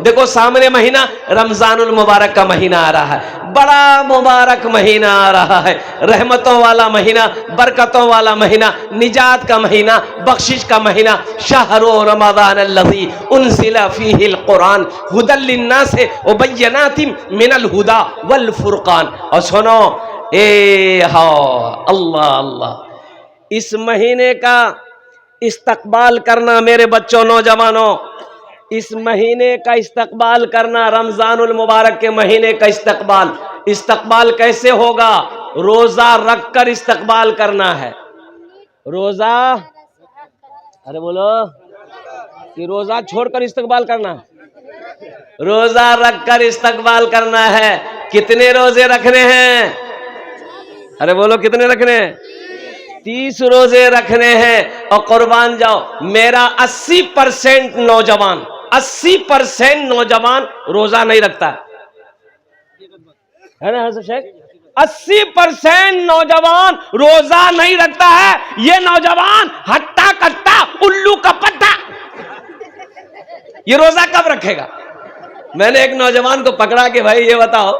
देखो सामने महीना रमजानुल मुबारक का महीना आ रहा है, बड़ा मुबारक महीना आ रहा है, रहमतों वाला महीना, बरकतों वाला महीना, निजात का महीना, बख्शिश का महीना। शहरो रमज़ान अल्लज़ी उनज़िला फ़ीहिल कुरान हुदल लिन्नास व बय्यनातिम मिनल हुदा वल फुरकान। और सुनो, अल्लाह अल्लाह, इस महीने का इस्तकबाल करना मेरे बच्चों, नौजवानों, इस महीने का इस्तकबाल करना, रमजानुल मुबारक के महीने का इस्तकबाल कैसे होगा? रोजा रख कर इस्तकबाल करना है। रोजा, अरे बोलो, कि रोजा छोड़कर इस्तकबाल करना है? रोजा रख कर इस्तकबाल करना है। कितने रोजे रखने हैं? अरे बोलो, कितने रखने हैं? 30 रोजे रखने हैं। और कुर्बान जाओ, मेरा 80% नौजवान, 80% नौजवान रोजा नहीं रखता है ना हसन शेख? 80% नौजवान रोजा नहीं रखता है। ये नौजवान हट्टा कट्टा उल्लू का पट्टा, ये रोजा कब रखेगा? मैंने एक नौजवान को पकड़ा कि भाई ये बताओ,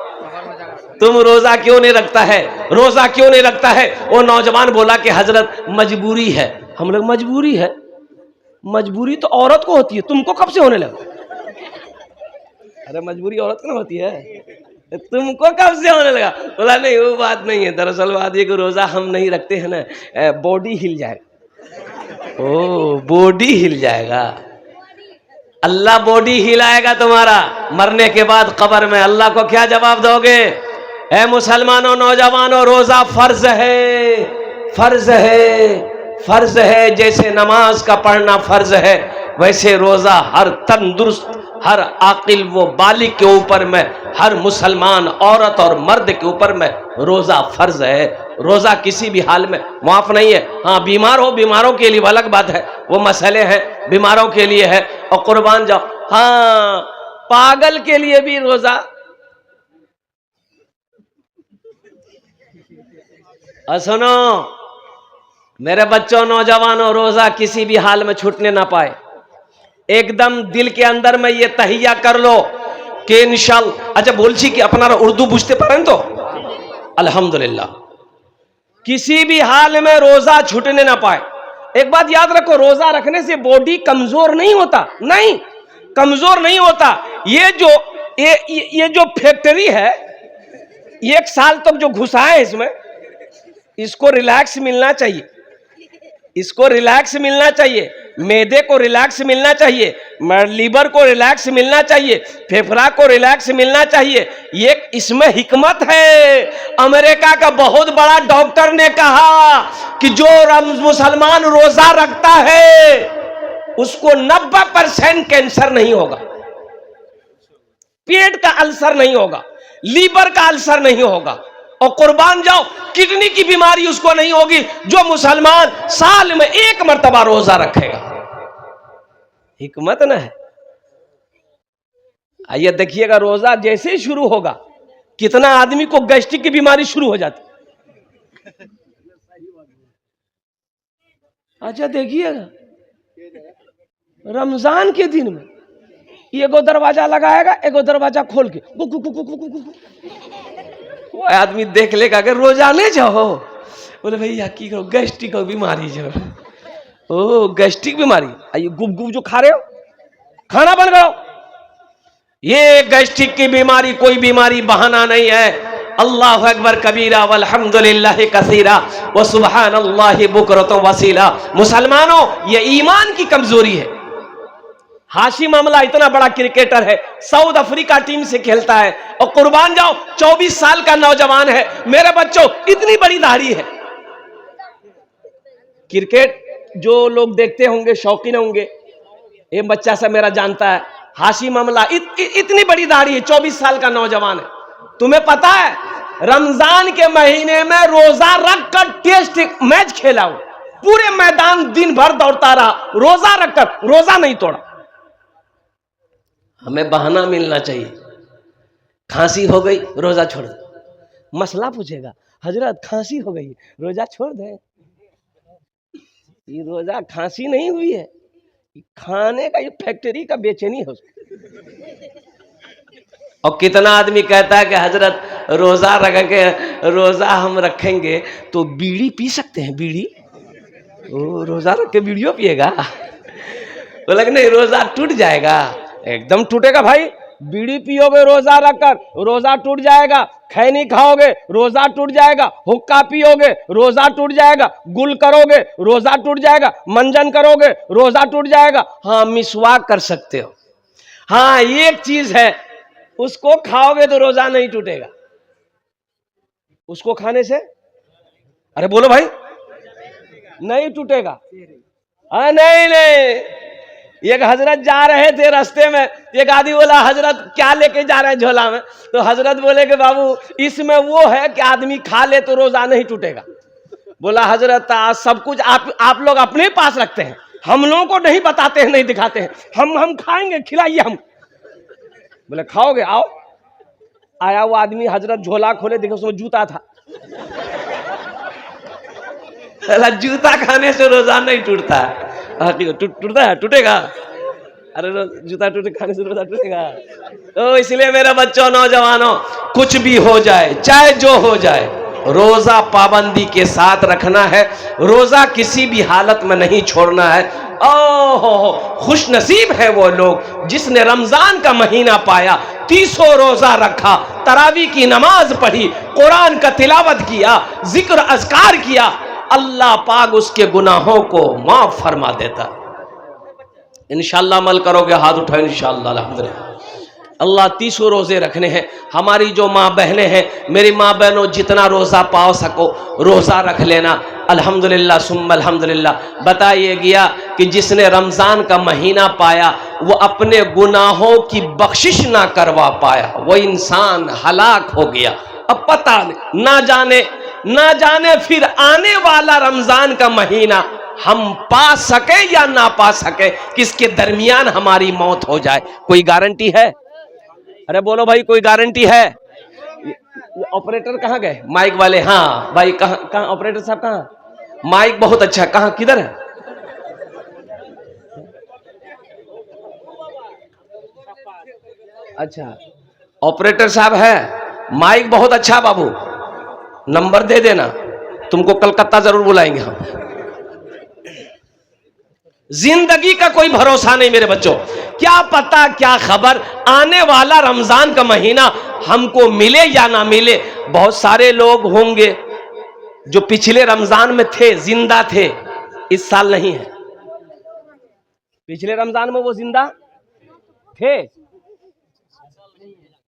तुम रोजा क्यों नहीं रखता है? रोजा क्यों नहीं रखता है? वो नौजवान बोला कि हजरत मजबूरी है। हम लोग, मजबूरी है? मजबूरी तो औरत को होती है, तुमको कब से होने लगा? अरे मजबूरी औरत को ना होती है, तुमको कब से होने लगा? बोला नहीं, वो बात नहीं है, दरअसल बात ये कि रोजा हम नहीं रखते हैं ना, बॉडी हिल जाएगा। ओ, बॉडी हिल जाएगा? अल्लाह बॉडी हिलाएगा तुम्हारा मरने के बाद कब्र में। अल्लाह को क्या जवाब दोगे? ऐ मुसलमानों, नौजवानों, रोजा फर्ज है, फर्ज है, फर्ज है। जैसे नमाज का पढ़ना फर्ज है, वैसे रोजा हर तंदुरुस्त, हर आकिल व बालिग के ऊपर में, हर मुसलमान औरत और मर्द के ऊपर में रोजा फर्ज है। रोजा किसी भी हाल में माफ नहीं है। हाँ, बीमार हो, बीमारों के लिए अलग बात है, वो मसले हैं, बीमारों के लिए है। और कुर्बान जाओ, हाँ, पागल के लिए भी रोजा। और सुनो मेरे बच्चों, नौजवानों, रोजा किसी भी हाल में छूटने ना पाए। एकदम दिल के अंदर में ये तहिया कर लो कि इंशाअल्लाह। अच्छा बोलছি कि আপনারা उर्दू बुझते पारें तो अल्हम्दुलिल्लाह, किसी भी हाल में रोजा छूटने ना पाए। एक बात याद रखो, रोजा रखने से बॉडी कमजोर नहीं होता, नहीं, कमजोर नहीं होता। ये जो फैक्ट्री है, 1 साल तक जो घुसा है इसमें, इसको रिलैक्स मिलना चाहिए, इसको रिलैक्स मिलना चाहिए। मैदे को रिलैक्स मिलना चाहिए, लीवर को रिलैक्स मिलना चाहिए, फेफड़ा को रिलैक्स मिलना चाहिए। ये इसमें हिकमत है। अमेरिका का बहुत बड़ा डॉक्टर ने कहा कि जो मुसलमान रोजा रखता है उसको 90% कैंसर नहीं होगा, पेट का अल्सर नहीं होगा, लीवर का अल्सर नहीं होगा, और कुर्बान जाओ, किडनी की बीमारी उसको नहीं होगी, जो मुसलमान साल में 1 मर्तबा रोजा रखेगा। हिकमत न है। आइए देखिएगा, रोजा जैसे ही शुरू होगा, कितना आदमी को गैस्ट्रिक की बीमारी शुरू हो जाती। अच्छा देखिएगा, रमजान के दिन में एगो दरवाजा लगाएगा, एगो दरवाजा खोल के वो आदमी देख लेगा कि रोजाने जाओ, बोले भैया की करो, गैस्ट्रिक बीमारी जो, ओ गैस्ट्रिक बीमारी, आइए गुप गुप जो खा रहे हो, खाना बंद करो। ये गैस्ट्रिक की बीमारी कोई बीमारी बहाना नहीं है। अल्लाहु अकबर कबीरा वल्हम्दुलिल्लाह कसीरा व सुब्हानल्लाहि बुकरतु वसीला। मुसलमानों, ये ईमान की कमजोरी है। हाशिम अमला इतना बड़ा क्रिकेटर है, साउथ अफ्रीका टीम से खेलता है, और कुर्बान जाओ 24 साल का नौजवान है। मेरे बच्चों, इतनी बड़ी दाढ़ी है। क्रिकेट जो लोग देखते होंगे, शौकीन होंगे, ये बच्चा सा मेरा जानता है, हाशिम अमला इतनी बड़ी दाढ़ी है, 24 साल का नौजवान है। तुम्हें पता है, रमजान के महीने में रोजा रख कर टेस्ट मैच खेला हूं, पूरे मैदान दिन भर दौड़ता रहा, रोजा रखकर, रोजा नहीं तोड़ा। हमें बहाना मिलना चाहिए। खांसी हो गई, रोजा छोड़ दे। मसला पूछेगा, हजरत खांसी हो गई, रोजा छोड़ दे। ये रोजा खांसी नहीं हुई है, खाने का, ये फैक्ट्री का बेचैनी है। और कितना आदमी कहता है कि हजरत रोजा रख के रोजा हम रखेंगे तो बीड़ी पी सकते हैं, बीड़ी ओ रोजा रख के बीड़ियों पिएगा? बोला कि नहीं रोजा टूट जाएगा। एकदम टूटेगा भाई, बीड़ी पियोगे रोजा रखकर रोजा टूट जाएगा, खैनी खाओगे रोजा टूट जाएगा, हुक्का पियोगे रोजा टूट जाएगा, गुल करोगे रोजा टूट जाएगा, मंजन करोगे रोजा टूट जाएगा। हाँ मिसवाक कर सकते हो, हाँ एक चीज है उसको खाओगे तो रोजा नहीं टूटेगा। उसको खाने से, अरे बोलो भाई, नहीं टूटेगा। हाँ नहीं नहीं, एक हजरत जा रहे थे रास्ते में, एक आदमी बोला हजरत क्या लेके जा रहे हैं झोला में? तो हजरत बोले कि बाबू इसमें वो है कि आदमी खा ले तो रोजा नहीं टूटेगा। बोला हजरत सब कुछ आप लोग अपने पास रखते हैं, हम लोगों को नहीं बताते हैं, नहीं दिखाते हैं, हम खाएंगे, खिलाइए हम। बोले खाओगे, आओ। आया वो आदमी, हजरत झोला खोले, देखो उसमें जूता था। जूता खाने से रोजा नहीं टूटता है। टूटता है, टूटेगा? अरे जूता टूटे खाने से रोजा टूटेगा? तो इसलिए मेरे बच्चों नौजवानों, कुछ भी हो जाए चाहे जो हो जाए, रोजा पाबंदी के साथ रखना है, रोजा किसी भी हालत में नहीं छोड़ना है। ओहो खुश नसीब है वो लोग जिसने रमजान का महीना पाया, 30 रोजा रखा, तरावी की नमाज पढ़ी, कुरान का तिलावत किया, जिक्र अज़कार किया, अल्लाह पाक उसके गुनाहों को माफ फरमा देता। इंशाअल्लाह अमल करोगे, हाथ उठाओ इंशाअल्लाह। अल्हम्दुलिल्लाह अल्लाह 30 रोजे रखने हैं। हमारी जो माँ बहनें हैं, मेरी माँ बहनों जितना रोजा पाओ सको रोजा रख लेना। अल्हम्दुलिल्लाह सुम्मा अल्हम्दुलिल्लाह। बताइए गया कि जिसने रमजान का महीना पाया वो अपने गुनाहों की बख्शिश ना करवा पाया, वो इंसान हलाक हो गया। अब पता नहीं, ना जाने फिर आने वाला रमजान का महीना हम पा सके या ना पा सके, किसके दरमियान हमारी मौत हो जाए, कोई गारंटी है? अरे बोलो भाई, कोई गारंटी है? ऑपरेटर कहाँ गए, माइक वाले? हाँ भाई, कहाँ ऑपरेटर साहब, कहाँ माइक? बहुत अच्छा, कहाँ किधर है? अच्छा ऑपरेटर साहब है, माइक बहुत अच्छा बाबू, नंबर दे देना, तुमको कलकत्ता जरूर बुलाएंगे हम। जिंदगी का कोई भरोसा नहीं मेरे बच्चों, क्या पता क्या खबर आने वाला रमजान का महीना हमको मिले या ना मिले। बहुत सारे लोग होंगे जो पिछले रमजान में थे, जिंदा थे, इस साल नहीं है। पिछले रमजान में वो जिंदा थे,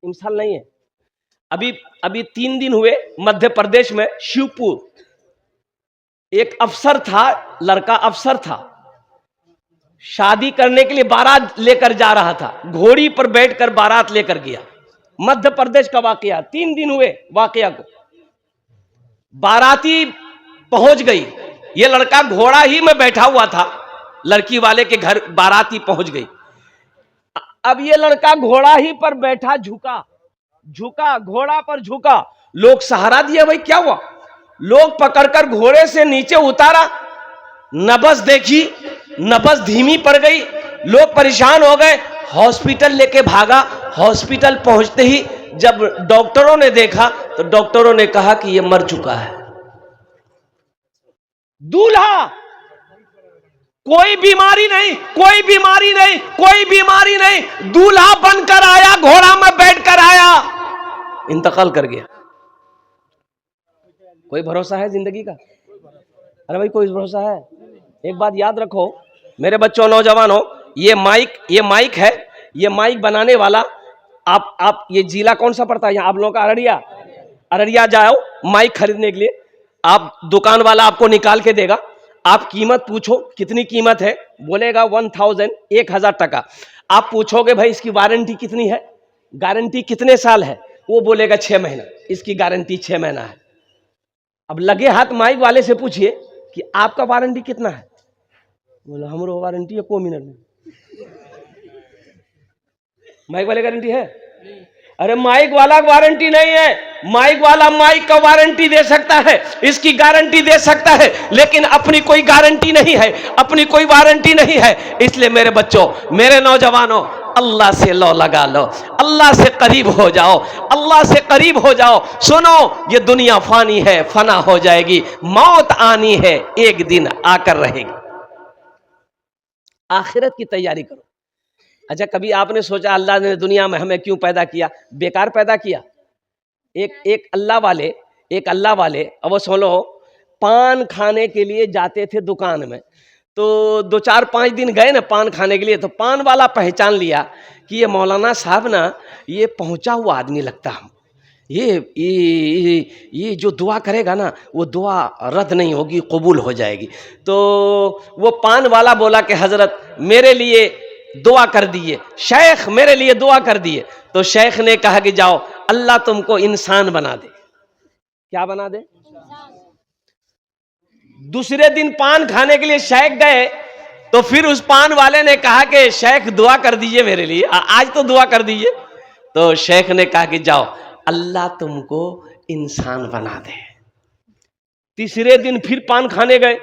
इस साल नहीं है। अभी 3 दिन हुए मध्य प्रदेश में शिवपुर, एक अफसर था, लड़का अफसर था, शादी करने के लिए बारात लेकर जा रहा था, घोड़ी पर बैठकर बारात लेकर गया। मध्य प्रदेश का वाकया, 3 दिन हुए वाकया को। बाराती पहुंच गई, ये लड़का घोड़ा ही में बैठा हुआ था, लड़की वाले के घर बाराती पहुंच गई। अब ये लड़का घोड़ा ही पर बैठा, झुका घोड़ा पर झुका, लोग सहारा दिया। भाई क्या हुआ? लोग पकड़कर घोड़े से नीचे उतारा, नब्ज देखी, नब्ज धीमी पड़ गई, लोग परेशान हो गए, हॉस्पिटल लेके भागा। हॉस्पिटल पहुंचते ही जब डॉक्टरों ने देखा तो डॉक्टरों ने कहा कि यह मर चुका है। दूल्हा कोई बीमारी नहीं, कोई बीमारी नहीं, कोई बीमारी नहीं, दूल्हा बनकर आया, घोड़ा में बैठकर आया, इंतकाल कर गया। कोई भरोसा है जिंदगी का? अरे भाई कोई भरोसा है? एक बात याद रखो मेरे बच्चों नौजवानों, ये माइक है, ये माइक बनाने वाला आप ये जिला कौन सा पड़ता है यहाँ आप लोगों का? अररिया जाओ माइक खरीदने के लिए, आप दुकान वाला आपको निकाल के देगा, आप कीमत पूछो कितनी कीमत है, बोलेगा 1000 टका। आप पूछोगे भाई इसकी वारंटी कितनी है, गारंटी कितने साल है, वो बोलेगा 6 महीना, इसकी गारंटी 6 महीना है। अब लगे हाथ माइक वाले से पूछिए कि आपका वारंटी कितना है, बोला हमारा वारंटी है को मिनट में। माइक वाले गारंटी है? अरे माइक वाला वारंटी नहीं है, माइक वाला माइक का वारंटी दे सकता है, इसकी गारंटी दे सकता है, लेकिन अपनी कोई गारंटी नहीं है, अपनी कोई वारंटी नहीं है। इसलिए मेरे बच्चों, मेरे नौजवानों, अल्लाह से लो लगा लो, अल्लाह से करीब हो जाओ, अल्लाह से करीब हो जाओ। सुनो, ये दुनिया फानी है, फना हो जाएगी, मौत आनी है, एक दिन आकर रहेगी। आखिरत की तैयारी करो। अच्छा, कभी आपने सोचा अल्लाह ने दुनिया में हमें क्यों पैदा किया? बेकार पैदा किया? एक अल्लाह वाले अब वो सुनो, पान खाने के लिए जाते थे दुकान में, तो 2-4-5 दिन गए ना पान खाने के लिए, तो पान वाला पहचान लिया कि ये मौलाना साहब ना, ये पहुंचा हुआ आदमी लगता है, ये जो दुआ करेगा ना वो दुआ रद्द नहीं होगी, कबूल हो जाएगी। तो वो पान वाला बोला कि हजरत मेरे लिए दुआ कर दिए, शेख मेरे लिए दुआ कर दिए। तो शेख ने कहा कि जाओ अल्लाह तुमको इंसान बना दे। क्या बना दे? दूसरे दिन पान खाने के लिए शेख गए, तो फिर उस पान वाले ने कहा कि शेख दुआ कर दीजिए मेरे लिए, आज तो दुआ कर दीजिए। तो शेख ने कहा कि जाओ अल्लाह तुमको इंसान बना दे। तीसरे दिन फिर पान खाने गए,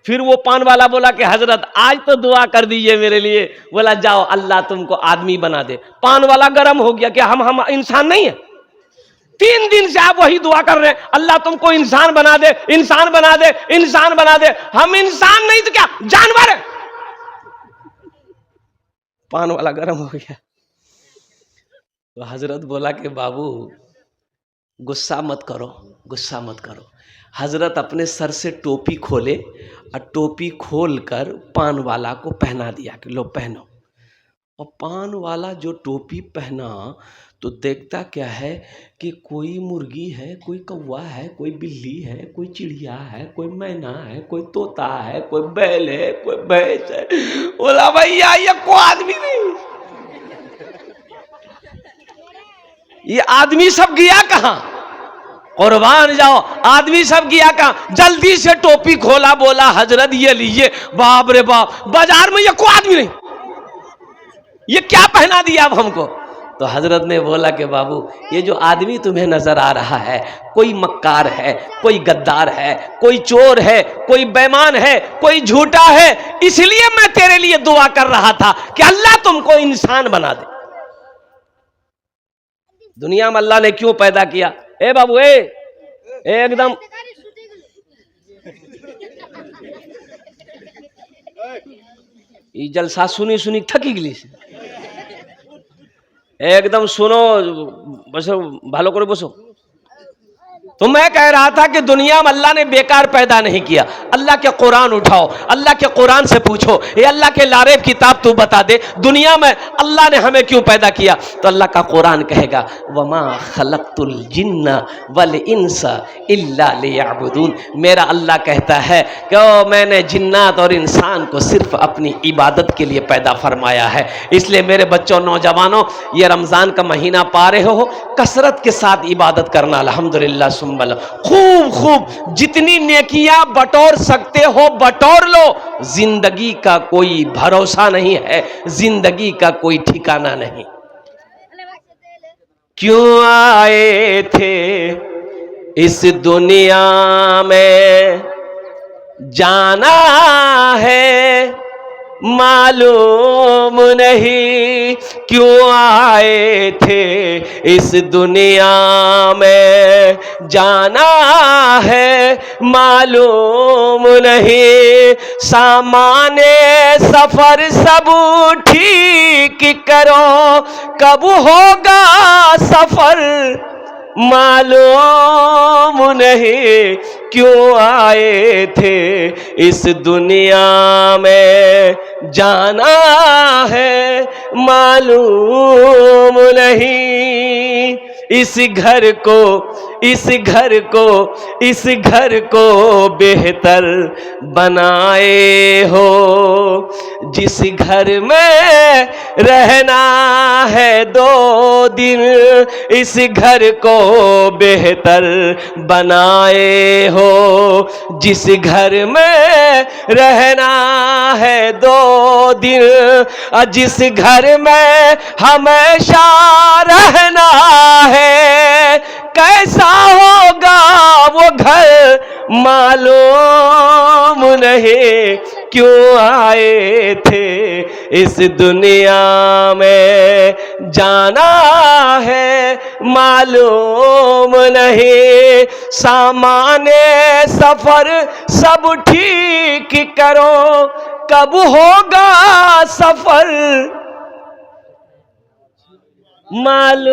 फिर वो पान वाला बोला कि हजरत आज तो दुआ कर दीजिए मेरे लिए। बोला जाओ अल्लाह तुमको आदमी बना दे। पान वाला गर्म हो गया कि हम इंसान नहीं है। 3 दिन से आप वही दुआ कर रहे हैं, अल्लाह तुमको इंसान बना दे, इंसान बना दे, इंसान बना दे। हम इंसान नहीं तो क्या जानवर है? पान वाला गर्म हो गया। तो हजरत बोला कि बाबू गुस्सा मत करो, गुस्सा मत करो। हजरत अपने सर से टोपी खोले और टोपी खोलकर पान वाला को पहना दिया कि लो पहनो। और पान वाला जो टोपी पहना तो देखता क्या है कि कोई मुर्गी है, कोई कौवा है, कोई बिल्ली है, कोई चिड़िया है, कोई मैना है, कोई तोता है, कोई बैल है, कोई भैंस है। बोला भैया ये कोई आदमी नहीं, ये आदमी सब गया कहाँ? कुर्बान जाओ, आदमी सब गया कहाँ? जल्दी से टोपी खोला, बोला हजरत ये लीजिए। बाप रे बाप, बाजार में ये कोई आदमी नहीं, ये क्या पहना दिया अब हमको? तो हजरत ने बोला कि बाबू ये जो आदमी तुम्हें नजर आ रहा है, कोई मक्कार है, कोई गद्दार है, कोई चोर है, कोई बेईमान है, कोई झूठा है, इसलिए मैं तेरे लिए दुआ कर रहा था कि अल्लाह तुमको इंसान बना दे। दुनिया में अल्लाह ने क्यों पैदा किया? ए बाबू एकदम ये जलसा सुनी सुनी थकी गई, एकदम सुनो, बस भालो करे बसो। तो मैं कह रहा था कि दुनिया में अल्लाह ने बेकार पैदा नहीं किया। अल्लाह के कुरान उठाओ, अल्लाह के कुरान से पूछो, ये अल्लाह के लारेब किताब तू बता दे, दुनिया में अल्लाह ने हमें क्यों पैदा किया? तो अल्लाह का कुरान कहेगा वमा खलक़तुल जिन्ना वल इंसा इल्ला लियअबुदून। मेरा अल्लाह कहता है कि मैंने जिन्नात और इंसान को सिर्फ अपनी इबादत के लिए पैदा फरमाया है। इसलिए मेरे बच्चों, नौजवानों, ये रमज़ान का महीना पा रहे हो, कसरत के साथ इबादत करना, अल्हम्दुलिल्लाह खूब खूब जितनी नेकियां बटोर सकते हो बटोर लो। जिंदगी का कोई भरोसा नहीं है, जिंदगी का कोई ठिकाना नहीं। क्यों आए थे इस दुनिया में, जाना है मालूम नहीं। क्यों आए थे इस दुनिया में, जाना है मालूम नहीं। सामाने सफर सब ठीक करो, कब होगा सफर मालूम नहीं। क्यों आए थे इस दुनिया में, जाना है मालूम नहीं। इस घर को, इस घर को, इस घर को बेहतर बनाए हो, जिस घर में रहना है 2 दिन, इस घर को बेहतर बनाए हो। जिस घर में रहना है 2 दिन, जिस घर में हमेशा रहना है, कैसा होगा वो घर मालूम नहीं। क्यों आए थे इस दुनिया में, जाना है मालूम नहीं। सामाने सफर सब ठीक करो, कब होगा सफर मालूम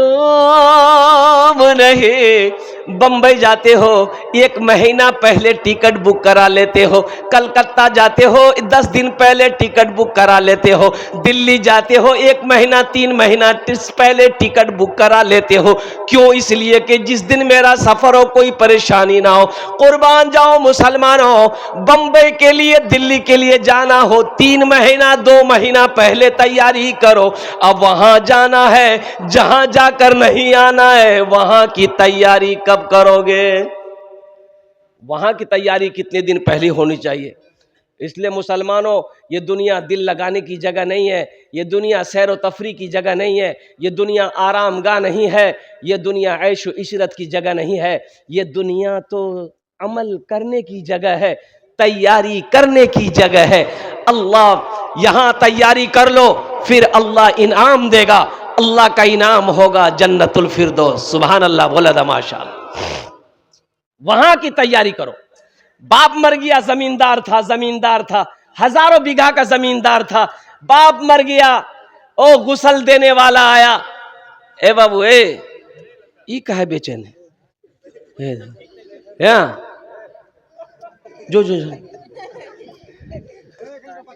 नहीं। बंबई जाते हो 1 महीना पहले टिकट बुक करा लेते हो, कलकत्ता जाते हो 10 दिन पहले टिकट बुक करा लेते हो, दिल्ली जाते हो 1 महीना 3 महीना पहले टिकट बुक करा लेते हो। क्यों? इसलिए कि जिस दिन मेरा सफर हो कोई परेशानी ना हो। कुर्बान जाओ मुसलमानों, बंबई के लिए दिल्ली के लिए जाना हो 3 महीना 2 महीना पहले तैयारी करो। अब वहां जाना है, जहां जाकर नहीं आना है, वहां की तैयारी कब करोगे? वहां की तैयारी कितने दिन पहले होनी चाहिए। इसलिए मुसलमानों, ये दुनिया दिल लगाने की जगह नहीं है, ये दुनिया सैर व तफरी की जगह नहीं है, ये दुनिया आरामगाह नहीं है, ये दुनिया ऐश व इशरत की जगह नहीं है। ये दुनिया तो अमल करने की जगह है, तैयारी करने की जगह है। अल्लाह यहां तैयारी कर लो, फिर अल्लाह इनाम देगा। अल्लाह का इनाम होगा जन्नतुल फिरदौस। सुभान अल्लाह, बोला था माशाअल्लाह। वहां की तैयारी करो। बाप मर गया, जमींदार था, हजारों बीघा का जमींदार था। बाप मर गया, ओ गुसल देने वाला आया, ए बाबू ई कहा बेचैन है, जो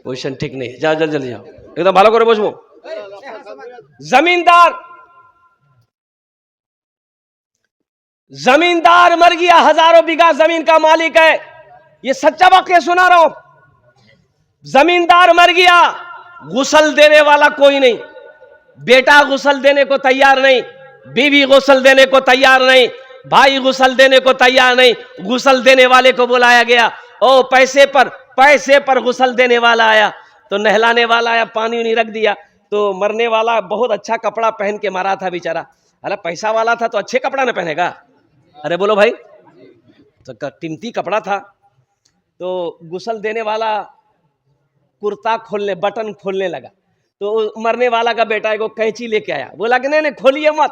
पोजिशन ठीक नहीं, जाओ जल्दी जाओ, एकदम भालो करे बसबो। जमींदार मर गया, हजारों बीघा जमीन का मालिक है। ये सच्चा वाकया सुना रहा हूं। जमींदार मर गया, गुसल देने वाला कोई नहीं, बेटा गुसल देने को तैयार नहीं, बीवी गुसल देने को तैयार नहीं, भाई गुसल देने को तैयार नहीं। गुसल देने वाले को बुलाया गया, ओ पैसे पर गुसल देने वाला आया, तो नहलाने वाला आया, पानी नहीं रख दिया। तो मरने वाला बहुत अच्छा कपड़ा पहन के मरा था बेचारा। अरे पैसा वाला था तो अच्छे कपड़ा न पहनेगा? अरे बोलो भाई, तो कीमती कपड़ा था। तो गुसल देने वाला कुर्ता बटन खोलने लगा, तो मरने वाला का बेटा एगो कैंची लेके आया, बोला कि नहीं खोलिए मत,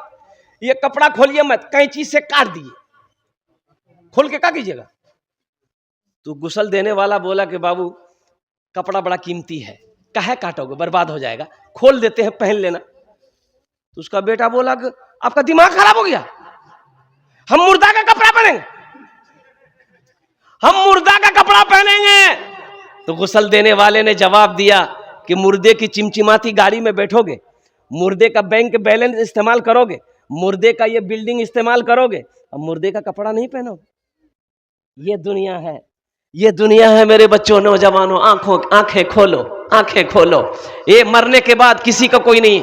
ये कपड़ा खोलिए मत, कैंची से काट दिए। खोल के क्या कीजिएगा? तो गुसल देने वाला बोला कि बाबू कपड़ा बड़ा कीमती है, काहे काटोगे, बर्बाद हो जाएगा, खोल देते हैं, पहन लेना। तो उसका बेटा बोला कि आपका दिमाग खराब हो गया, हम मुर्दा का कपड़ा पहनेंगे, हम मुर्दा का कपड़ा पहनेंगे। तो गुसल देने वाले ने जवाब दिया कि मुर्दे की चिमचिमाती गाड़ी में बैठोगे, मुर्दे का बैंक बैलेंस इस्तेमाल करोगे, मुर्दे का ये बिल्डिंग इस्तेमाल करोगे, अब मुर्दे का कपड़ा नहीं पहनोगे। ये दुनिया है, ये दुनिया है मेरे बच्चों, नौजवानों, आंखें खोलो, आंखें खोलो। ये मरने के बाद किसी का कोई नहीं,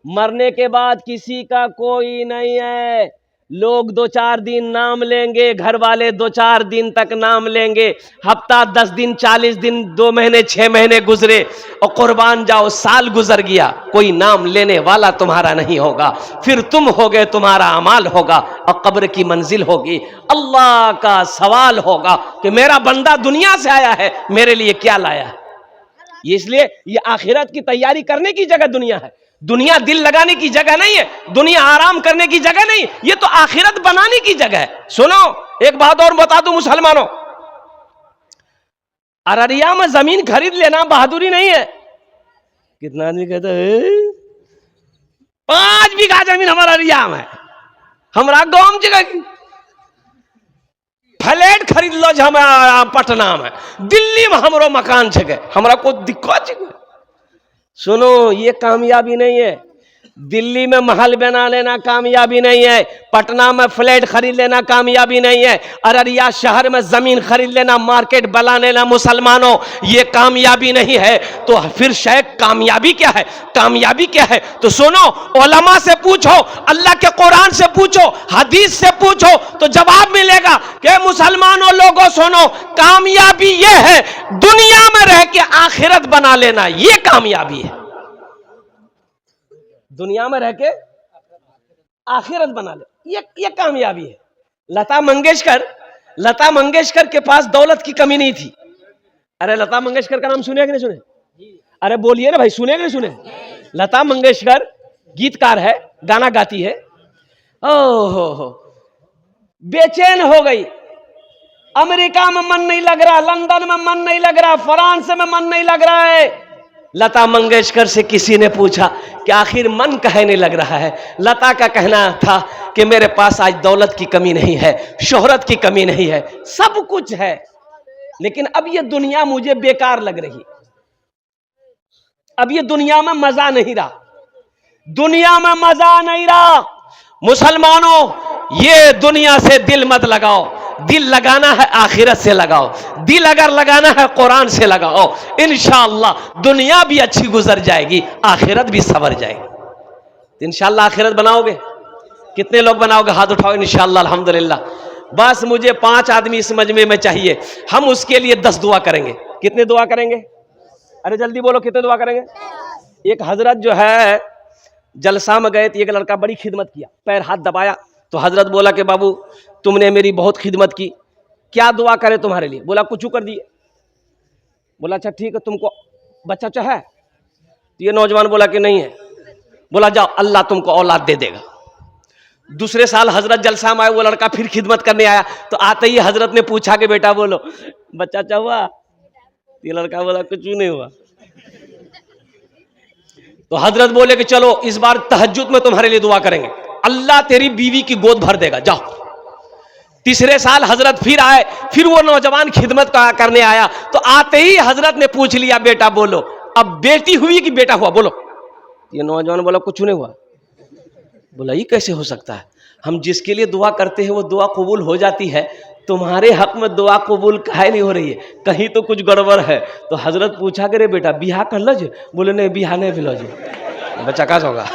मरने के बाद किसी का कोई नहीं है। लोग 2-4 दिन नाम लेंगे, घर वाले 2-4 दिन तक नाम लेंगे, हफ्ता 10 दिन 40 दिन 2 महीने 6 महीने गुजरे और कुर्बान जाओ साल गुजर गया, कोई नाम लेने वाला तुम्हारा नहीं होगा। फिर तुम होगे, तुम्हारा अमाल होगा और कब्र की मंजिल होगी। अल्लाह का सवाल होगा कि मेरा बंदा दुनिया से आया है, मेरे लिए क्या लाया है। इसलिए ये आखिरत की तैयारी करने की जगह दुनिया है। दुनिया दिल लगाने की जगह नहीं है, दुनिया आराम करने की जगह नहीं, ये तो आखिरत बनाने की जगह है। सुनो एक बात और बता दूं मुसलमानों, अररिया में जमीन खरीद लेना बहादुरी नहीं है। कितना आदमी कहता है 5 बीघा जमीन हमारा अररिया में, हमारा गांव जगह की फ्लैट खरीद लो हमारा पटना में, दिल्ली में हमरो मकान छे, हमारा कोई दिक्कत छे। सुनो ये कामयाबी नहीं है, दिल्ली में महल बना लेना कामयाबी नहीं है, पटना में फ्लैट खरीद लेना कामयाबी नहीं है, अररिया शहर में जमीन खरीद लेना, मार्केट बना लेना मुसलमानों ये कामयाबी नहीं है। तो फिर शायद कामयाबी क्या है? कामयाबी क्या है? तो सुनो, उलमा से पूछो, अल्लाह के कुरान से पूछो, हदीस से पूछो, तो जवाब मिलेगा कि मुसलमानों लोगों सुनो, कामयाबी ये है दुनिया में रह के आखिरत बना लेना, ये कामयाबी है। दुनिया में रह के आखिरत बना ले, ये कामयाबी है। लता मंगेशकर के पास दौलत की कमी नहीं थी, अरे लता मंगेशकर का नाम सुने कि नहीं सुने? अरे बोलिए ना भाई, सुने कि नहीं सुने? लता मंगेशकर गीतकार है, गाना गाती है। ओहो, बेचैन हो गई। अमेरिका में मन नहीं लग रहा, लंदन में मन नहीं लग रहा, फ्रांस में मन नहीं लग रहा है। लता मंगेशकर से किसी ने पूछा कि आखिर मन काहे नहीं लग रहा है? लता का कहना था कि मेरे पास आज दौलत की कमी नहीं है, शोहरत की कमी नहीं है, सब कुछ है, लेकिन अब ये दुनिया मुझे बेकार लग रही, अब ये दुनिया में मजा नहीं रहा, दुनिया में मजा नहीं रहा। मुसलमानों, ये दुनिया से दिल मत लगाओ, दिल लगाना है आखिरत से लगाओ, दिल अगर लगाना है कुरान से लगाओ, इंशाअल्लाह दुनिया भी अच्छी गुजर जाएगी, आखिरत भी सवर जाएगी। इंशाअल्लाह आखिरत बनाओगे? कितने लोग बनाओगे? हाथ उठाओ। इंशाअल्लाह, अल्हम्दुलिल्लाह। बस मुझे 5 आदमी इस मजमे में चाहिए, हम उसके लिए 10 दुआ करेंगे। कितने दुआ करेंगे? अरे जल्दी बोलो, कितने दुआ करेंगे? एक हजरत जो है जलसा में गए थे, एक लड़का बड़ी खिदमत किया, पैर हाथ दबाया तो हजरत बोला कि बाबू तुमने मेरी बहुत खिदमत की, क्या दुआ करे तुम्हारे लिए? बोला कुछ कर दिए। बोला अच्छा ठीक है, तुमको बच्चा चाहे? तो ये नौजवान बोला कि नहीं है। बोला जाओ, अल्लाह तुमको औलाद दे देगा। दूसरे साल हजरत जलसा में आए, वो लड़का फिर खिदमत करने आया, तो आते ही हजरत ने पूछा कि बेटा बोलो बच्चा चाह हुआ? ये लड़का बोला कुछ नहीं हुआ। तो हजरत बोले कि चलो इस बार तहज्जुद में तुम्हारे लिए दुआ करेंगे, अल्लाह तेरी बीवी की गोद भर देगा, जाओ। तीसरे साल हजरत फिर आए, फिर वो नौजवान खिदमत करने आया, तो आते ही हजरत ने पूछ लिया बेटा बोलो अब बेटी हुई कि बेटा हुआ? बोलो। ये नौजवान बोला कुछ नहीं हुआ। बोला ये कैसे हो सकता है? हम जिसके लिए दुआ करते हैं वो दुआ कबूल हो जाती है, तुम्हारे हक में दुआ कबूल काहे नहीं हो रही है? कहीं तो कुछ गड़बड़ है। तो हजरत पूछा करे बेटा बिहा कर लो? बोले नहीं बिहा नहीं भी लो, बच्चा का होगा।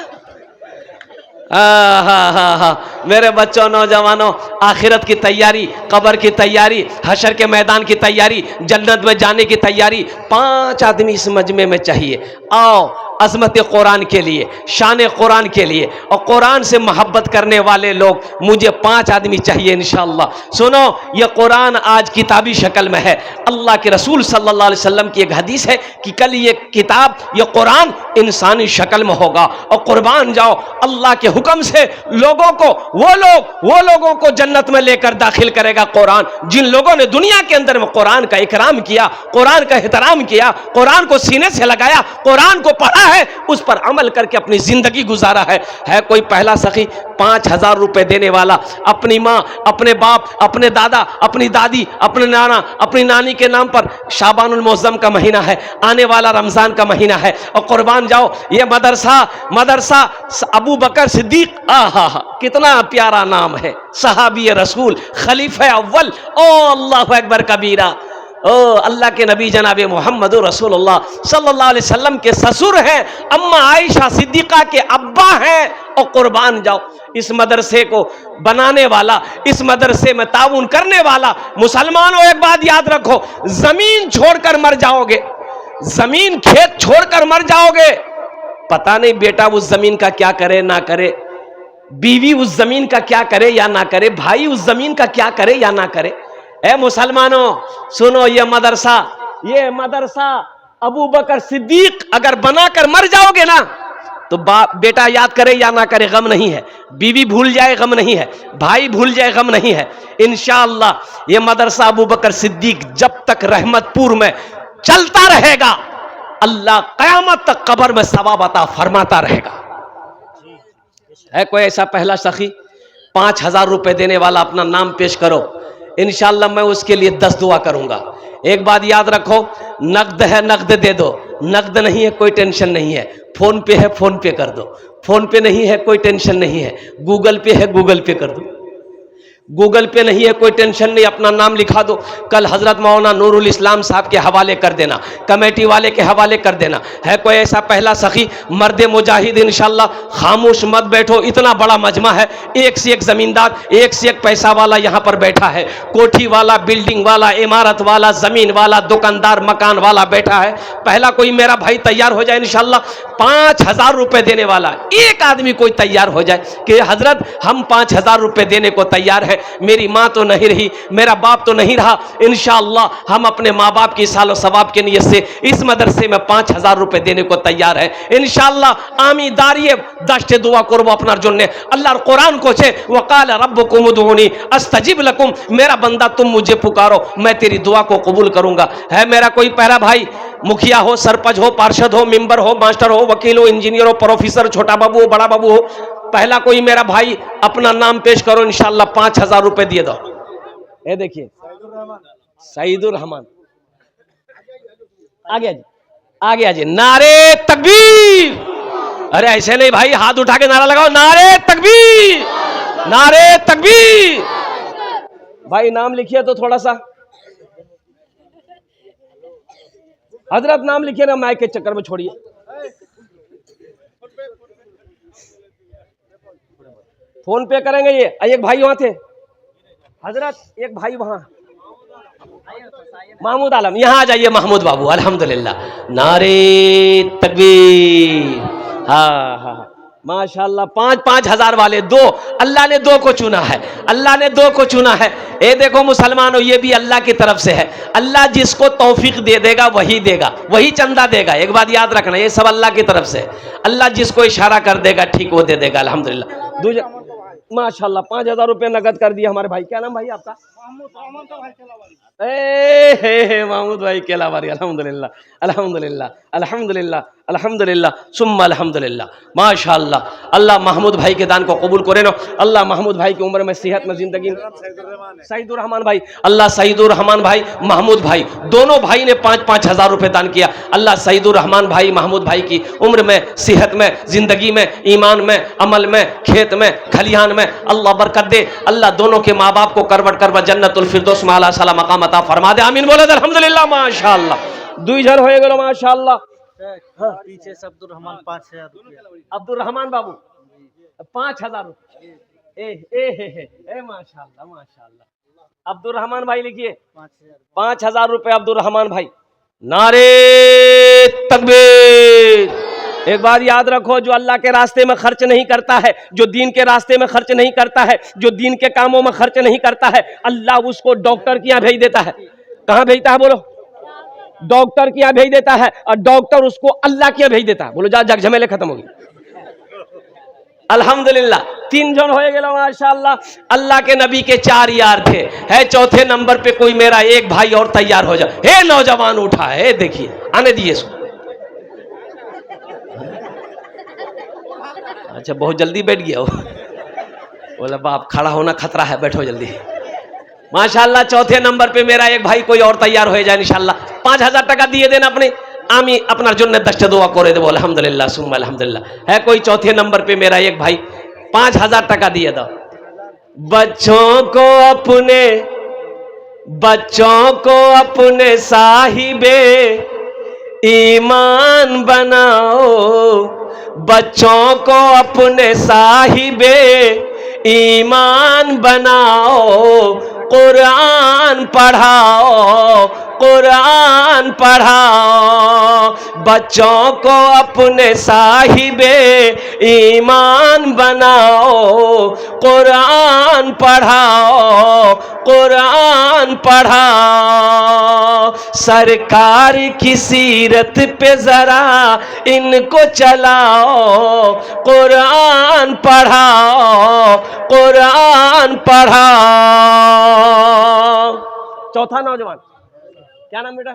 मेरे बच्चों, नौजवानों, आखिरत की तैयारी, कब्र की तैयारी, हशर के मैदान की तैयारी, जन्नत में जाने की तैयारी 5 आदमी इस मजमे में चाहिए। आओ अजमत कुरान के लिए, शान कुरान के लिए और कुरान से मोहब्बत करने वाले लोग, मुझे 5 आदमी चाहिए इंशाअल्लाह। सुनो, ये कुरान आज किताबी शक्ल में है। अल्लाह के रसूल सल्लल्लाहु अलैहि वसल्लम की एक हदीस है कि कल ये किताब, ये कुरान इंसानी शक्ल में होगा और कुर्बान जाओ अल्लाह के हुक्म से लोगों को, वो लोगों को जन्नत में लेकर दाखिल करेगा कुरान, जिन लोगों ने दुनिया के अंदर में कुरान का इकराम किया, कुरान का एहतराम किया, कुरान को सीने से लगाया, कुरान को पढ़ा है, उस पर अमल करके अपनी जिंदगी गुजारा है कोई पहला सखी 5000 रुपए देने वाला अपनी माँ, अपने बाप, अपने दादा, अपनी दादी, अपने नाना, अपनी नानी के नाम पर? शाबानुल मुअज़्ज़म का महीना है, आने वाला रमजान का महीना है और कुर्बान जाओ ये मदरसा अबू बकर सिद्दीक, आहा कितना प्यारा नाम है, सहाबी रसूल, खलीफा अव्वल, ओ अल्लाहु अकबर कबीरा। ओ अल्लाह के नबी जनाबे मोहम्मद रसूलुल्लाह सल्लल्लाहु अलैहि वसल्लम के ससुर हैं, अम्मा आयशा सिद्दीका के अब्बा हैं। और कुर्बान जाओ इस मदरसे को बनाने वाला, इस मदरसे में ताउन करने वाला। मुसलमानों एक बात याद रखो, जमीन छोड़कर मर जाओगे, जमीन खेत छोड़कर मर जाओगे, पता नहीं बेटा उस जमीन का क्या करे ना करे, बीवी उस जमीन का क्या करे या ना करे, भाई उस जमीन का क्या करे या ना करे। ए मुसलमानों सुनो, ये मदरसा अबू बकर सिद्दीक अगर बनाकर मर जाओगे ना, तो बेटा याद करे या ना करे गम नहीं है, बीवी भूल जाए गम नहीं है, भाई भूल जाए गम नहीं है। इंशाअल्लाह ये मदरसा अबू बकर सिद्दीक जब तक रहमतपुर में चलता रहेगा, अल्लाह कयामत तक कब्र में सवाब अता फरमाता रहेगा। है कोई ऐसा पहला सखी 5000 रुपए देने वाला? अपना नाम पेश करो, इंशाअल्लाह मैं उसके लिए 10 दुआ करूंगा। एक बात याद रखो, नकद है नकद दे दो, नकद नहीं है कोई टेंशन नहीं है, फोन पे है फोन पे कर दो, फोन पे नहीं है कोई टेंशन नहीं है, गूगल पे है गूगल पे कर दो, गूगल पे नहीं है कोई टेंशन नहीं, अपना नाम लिखा दो, कल हजरत मौलाना नूरुल इस्लाम साहब के हवाले कर देना, कमेटी वाले के हवाले कर देना। है कोई ऐसा पहला सखी मर्द मुजाहिद? इंशाअल्लाह खामोश मत बैठो, इतना बड़ा मजमा है, एक से एक जमींदार, एक से एक पैसा वाला यहाँ पर बैठा है, कोठी वाला, बिल्डिंग वाला, इमारत वाला, जमीन वाला, दुकानदार, मकान वाला बैठा है। पहला कोई मेरा भाई तैयार हो जाए इंशाअल्लाह, 5000 रुपए देने वाला एक आदमी कोई तैयार हो जाए कि हजरत हम 5000 रुपए देने को तैयार है, हैं, मेरी माँ तो नहीं रही, मेरा बाप तो नहीं रहा, इंशाअल्लाह हम अपने माँ बाप की सालो सवाब के नियत से इस मदरसे में 5,000 रुपए देने को तैयार है इंशाअल्लाह। आमी दारिये दश्ते दुआ करबो अपनार जन्ने। अल्लाहर कुरान को छे वकाल रब्बुकुम उदऊनी अस्तजिब लकुम, मेरा बंदा तुम मुझे पुकारो मैं तेरी दुआ को कबूल करूंगा। है मेरा कोई पहला भाई, मुखिया हो, सरपंच हो, पार्षद हो, मेंबर हो, मास्टर हो, वकील हो, इंजीनियर हो, प्रोफेसर, छोटा बाबू हो, बड़ा बाबू हो, पहला कोई मेरा भाई अपना नाम पेश करो, इंशाअल्लाह 5,000 रुपए दिए दो। ये देखिए सईदुर रहमान आ गया जी, आ गया जी। नारे तकबीर। अरे ऐसे नहीं भाई, हाथ उठा के नारा लगाओ, नारे तकबीर, नारे तकबीर। भाई नाम लिखिए तो थोड़ा सा, हजरत नाम लिखिए ना, माइक के चक्कर में छोड़िए। फोन पे करेंगे ये। एक भाई वहां थे हजरत, एक भाई वहां, महमूद आलम, यहां आ जाइए महमूद बाबू। अल्हम्दुलिल्लाह, नारे तकबीर। हाँ हाँ माशाल्लाह, 5,000 वाले दो, अल्लाह ने दो को चुना है, अल्लाह ने दो को चुना है। ये देखो मुसलमानों, ये भी अल्लाह की तरफ से है। अल्लाह जिसको तौफीक दे देगा वही देगा, वही चंदा देगा। एक बात याद रखना, ये सब अल्लाह की तरफ से। अल्लाह जिसको इशारा कर देगा ठीक वो दे देगा अल्हम्दुलिल्लाह। दूसरा माशाल्लाह 5,000 रुपये नगद कर दिया हमारे भाई। क्या नाम भाई आपका? महमूद भाई केलावारी। अल्हम्दुलिल्लाह अल्हम्दुलिल्लाह अल्हम्दुलिल्लाह अल्हम्दुलिल्लाह सुम्मा अल्हम्दुलिल्लाह माशाल्लाह। अल्लाह महमूद भाई के दान को कबूल करे ना। अल्लाह महमूद भाई की उम्र में, सेहत में, जिंदगी में। सईदुर रहमान भाई, अल्लाह सईदुर रहमान भाई, महमूद भाई, दोनों भाई ने 5,000 रुपए दान किया। अल्लाह सईदुर रहमान भाई, महमूद भाई की उम्र में, सेहत में, जिंदगी में, ईमान में, अमल में, खेत में, खलिहान में अल्लाह बरकत दे। अल्लाह दोनों के माँ बाप को करवट करवट जन्नतुल फिरदौस में आला सला मकाम अता फरमा दे। आमीन बोले अल्हम्दुलिल्लाह माशाल्लाह। दुई जन हो गए माशाल्लाह। हाँ। पीछे अब्दुल रहमान 5,000 अब्दुल रहमान बाबू 5,000 रुपये। ए माशाल्लाह माशाल्लाह। अब्दुल रहमान भाई लिखिए 5,000 रुपये अब्दुल रहमान भाई। नारे तकबीर। एक बार याद रखो, जो अल्लाह के रास्ते में खर्च नहीं करता है, जो दीन के रास्ते में खर्च नहीं करता है, जो दीन के कामों में खर्च नहीं करता है, अल्लाह उसको डॉक्टर के यहाँ भेज देता है। कहाँ भेजता है बोलो? डॉक्टर के यहाँ भेज देता है, और डॉक्टर उसको अल्लाह के यहाँ भेज देता है। बोलो जा, जग झमेले खत्म होगी। अल्हम्दुलिल्लाह 3 जन हो गए माशाल्लाह। अल्लाह के नबी के 4 यार थे, है चौथे नंबर पे कोई मेरा एक भाई और तैयार हो जाए। हे नौजवान उठा है, देखिए आने दिए इसको। अच्छा बहुत जल्दी बैठ गया हो। बोला बाप खड़ा होना खतरा है, बैठो जल्दी। माशाल्लाह चौथे नंबर पे मेरा एक भाई कोई और तैयार हो जाए इंशाल्लाह। 5,000 टका दिए देना अपने, आमी अपना जन्नत दश्त दुआ करे देबो अल्हम्दुलिल्लाह सुम्मा अल्हम्दुलिल्लाह। है कोई चौथे नंबर पे मेरा एक भाई, 5,000 टका दिए दो। बच्चों को अपने साहिबे ईमान बनाओ, बच्चों को अपने साहिबे ईमान बनाओ, कुरान पढ़ाओ, कुरान पढ़ाओ। बच्चों को अपने साहिबे ईमान बनाओ, कुरान पढ़ाओ, कुरान पढ़ाओ। सरकार की सीरत पे जरा इनको चलाओ, कुरान पढ़ाओ, कुरान पढ़ाओ। चौथा नौजवान क्या नाम बेटा?